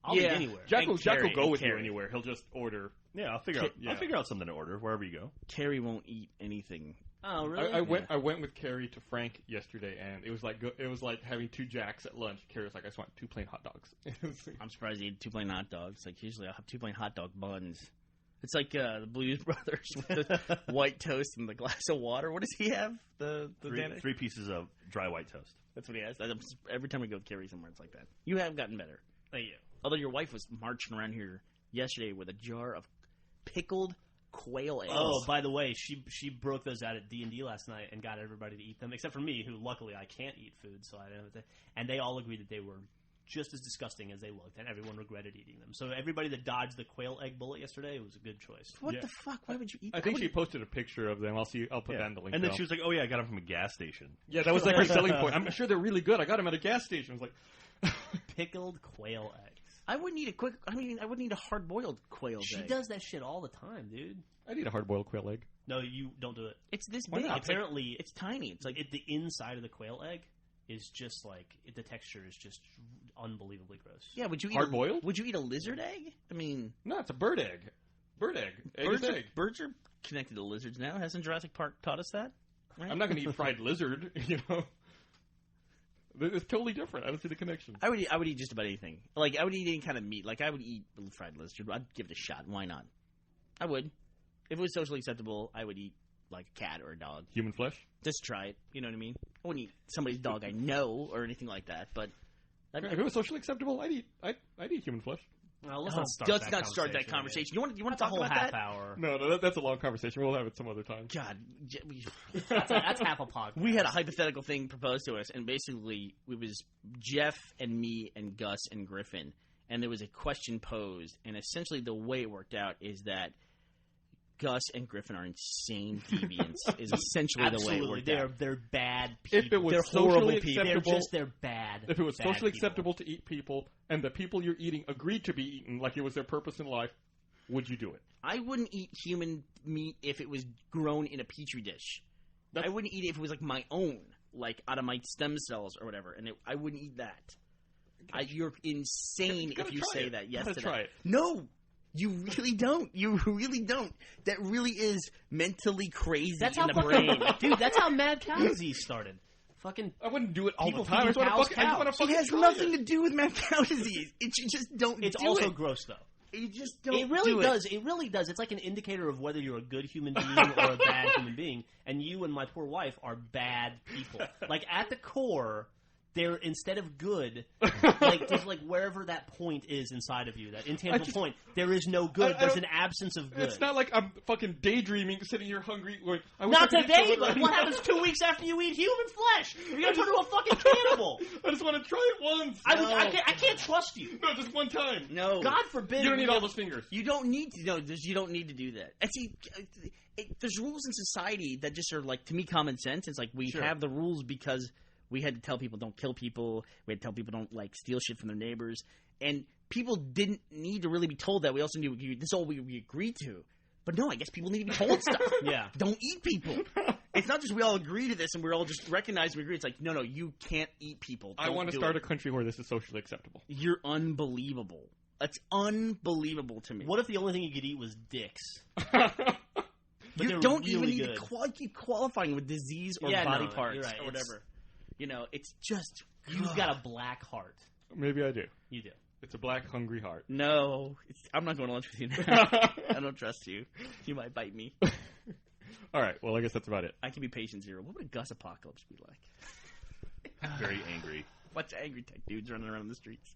B: I'll eat anywhere.
C: Jack will go with you anywhere. He'll just order.
E: Yeah, I'll figure out something to order wherever you go.
D: Carrie won't eat anything.
B: Oh, really?
C: I went with Carrie to Frank yesterday, and it was like having 2 Jacks at lunch. Carrie was like, I just want 2 plain hot dogs.
D: I'm surprised he ate 2 plain hot dogs. Like usually I'll have 2 plain hot dog buns. It's like the Blues Brothers with the white toast and the glass of water. What does he have? The
E: 3 pieces of dry white toast.
D: That's what he has. Every time we go with Carrie somewhere, it's like that. You have gotten better.
B: Thank you.
D: Although your wife was marching around here yesterday with a jar of pickled quail eggs.
B: Oh, by the way, she broke those out at D&D last night and got everybody to eat them, except for me, who luckily I can't eat food, so I didn't have to. And they all agreed that they were just as disgusting as they looked, and everyone regretted eating them. So everybody that dodged the quail egg bullet yesterday, it was a good choice.
D: What the fuck? Why would you eat?
C: I think she posted a picture of them. I'll put that in the link.
E: And then she was like, "Oh yeah, I got them from a gas station."
C: Yeah, that was like her selling point. I'm sure they're really good. I got them at a gas station. I was like,
B: pickled quail eggs.
D: I wouldn't eat I wouldn't eat a hard-boiled quail egg.
B: She does that shit all the time, dude.
C: I'd eat a hard-boiled quail egg.
B: No, you don't do it.
D: It's this
B: Why
D: big.
B: not? Apparently,
D: it's tiny. It's like
B: the inside of the quail egg is just like the texture is just unbelievably gross.
D: Yeah, would you eat
C: hard-boiled?
D: Would you eat a lizard egg? I mean,
C: no, it's a bird egg. Bird egg. Egg is egg.
D: Birds are connected to lizards now. Hasn't Jurassic Park taught us that? Right?
C: I'm not going to eat fried lizard, you know. It's totally different. I don't see the connection.
D: I would eat just about anything. Like, I would eat any kind of meat. Like, I would eat fried lizard. I'd give it a shot. Why not? I would. If it was socially acceptable, I would eat, like, a cat or a dog.
C: Human flesh?
D: Just try it. You know what I mean? I wouldn't eat somebody's dog I know or anything like that, but...
C: If it was socially acceptable, I'd eat human flesh.
B: Well, let's not start that conversation.
D: You want to
B: That's
D: talk
B: a whole
D: about
B: half
D: that?
B: hour.
C: No, that's a long conversation. We'll have it some other time.
D: God,
B: That's half a podcast.
D: we had a hypothetical thing proposed to us, and basically it was Jeff and me and Gus and Griffin, and there was a question posed, and essentially the way it worked out is that Gus and Griffin are insane deviants. Is essentially the way it worked out.
B: They're bad people.
C: If it was
D: They're
C: socially
D: horrible people.
C: acceptable,
B: They're bad.
C: if it was
B: bad
C: socially
B: people.
C: acceptable to eat people, and the people you're eating agreed to be eaten, like it was their purpose in life, would you do it?
D: I wouldn't eat human meat if it was grown in a petri dish. I wouldn't eat it if it was like my own, like out of my stem cells or whatever, and I wouldn't eat that. You're insane
C: You gotta
D: if you
C: try
D: say
C: it.
D: that.
C: You
D: Yes
C: gotta
D: to
C: try
D: that.
C: it.
D: No, you really don't. You really don't. That really is mentally crazy
B: That's
D: in
B: how
D: the
B: fucking,
D: brain.
B: dude. That's how mad cow disease started. Fucking
C: I wouldn't do it all
B: People
C: the time. I just
B: feeding
C: want
B: cows
C: to
D: It has nothing to do with mad cow disease. You just don't
B: it's
D: do
B: also
D: it.
B: gross though.
D: You just don't
B: It really
D: do
B: does. It really does. It's like an indicator of whether you're a good human being or a bad human being. And you and my poor wife are bad people. Like at the core, they're instead of good, like just like wherever that point is inside of you, that intangible point, there is no good. There's an absence of good.
C: It's not like I'm fucking daydreaming, sitting here hungry. Like, I wish
B: Not
C: I could eat
B: today.
C: something
B: Like,
C: right
B: what
C: now.
B: happens 2 weeks after you eat human flesh? You're gonna turn into a fucking cannibal.
C: I just want to try it once.
B: I can't trust you.
C: No, just one time.
D: No.
B: God forbid.
C: You don't need all those fingers.
D: You don't need to. No, you don't need to do that. And see, there's rules in society that just are like, to me, common sense. It's like we have the rules because we had to tell people don't kill people. We had to tell people don't like steal shit from their neighbors. And people didn't need to really be told that. We also knew this is all we agreed to. But no, I guess people need to be told stuff.
B: Yeah.
D: Don't eat people. It's not just we all agree to this and we're all just recognizing we agree. It's like, no, you can't eat people.
C: I want to start a country where this is socially acceptable.
D: You're unbelievable. That's unbelievable to me.
B: What if the only thing you could eat was dicks?
D: You
B: they're
D: don't
B: really
D: even need
B: good.
D: to keep qualifying with disease or
B: Yeah,
D: body
B: no,
D: parts
B: you're right.
D: or whatever. You know, it's just
B: You've got a black heart.
C: Maybe I do.
B: You do.
C: It's a black, hungry heart.
D: No, I'm not going to lunch with you now. I don't trust you. You might bite me.
C: All right. Well, I guess that's about it.
D: I can be patient zero. What would a Gus apocalypse be like?
E: Very angry.
D: Bunch of angry tech dudes running around the streets.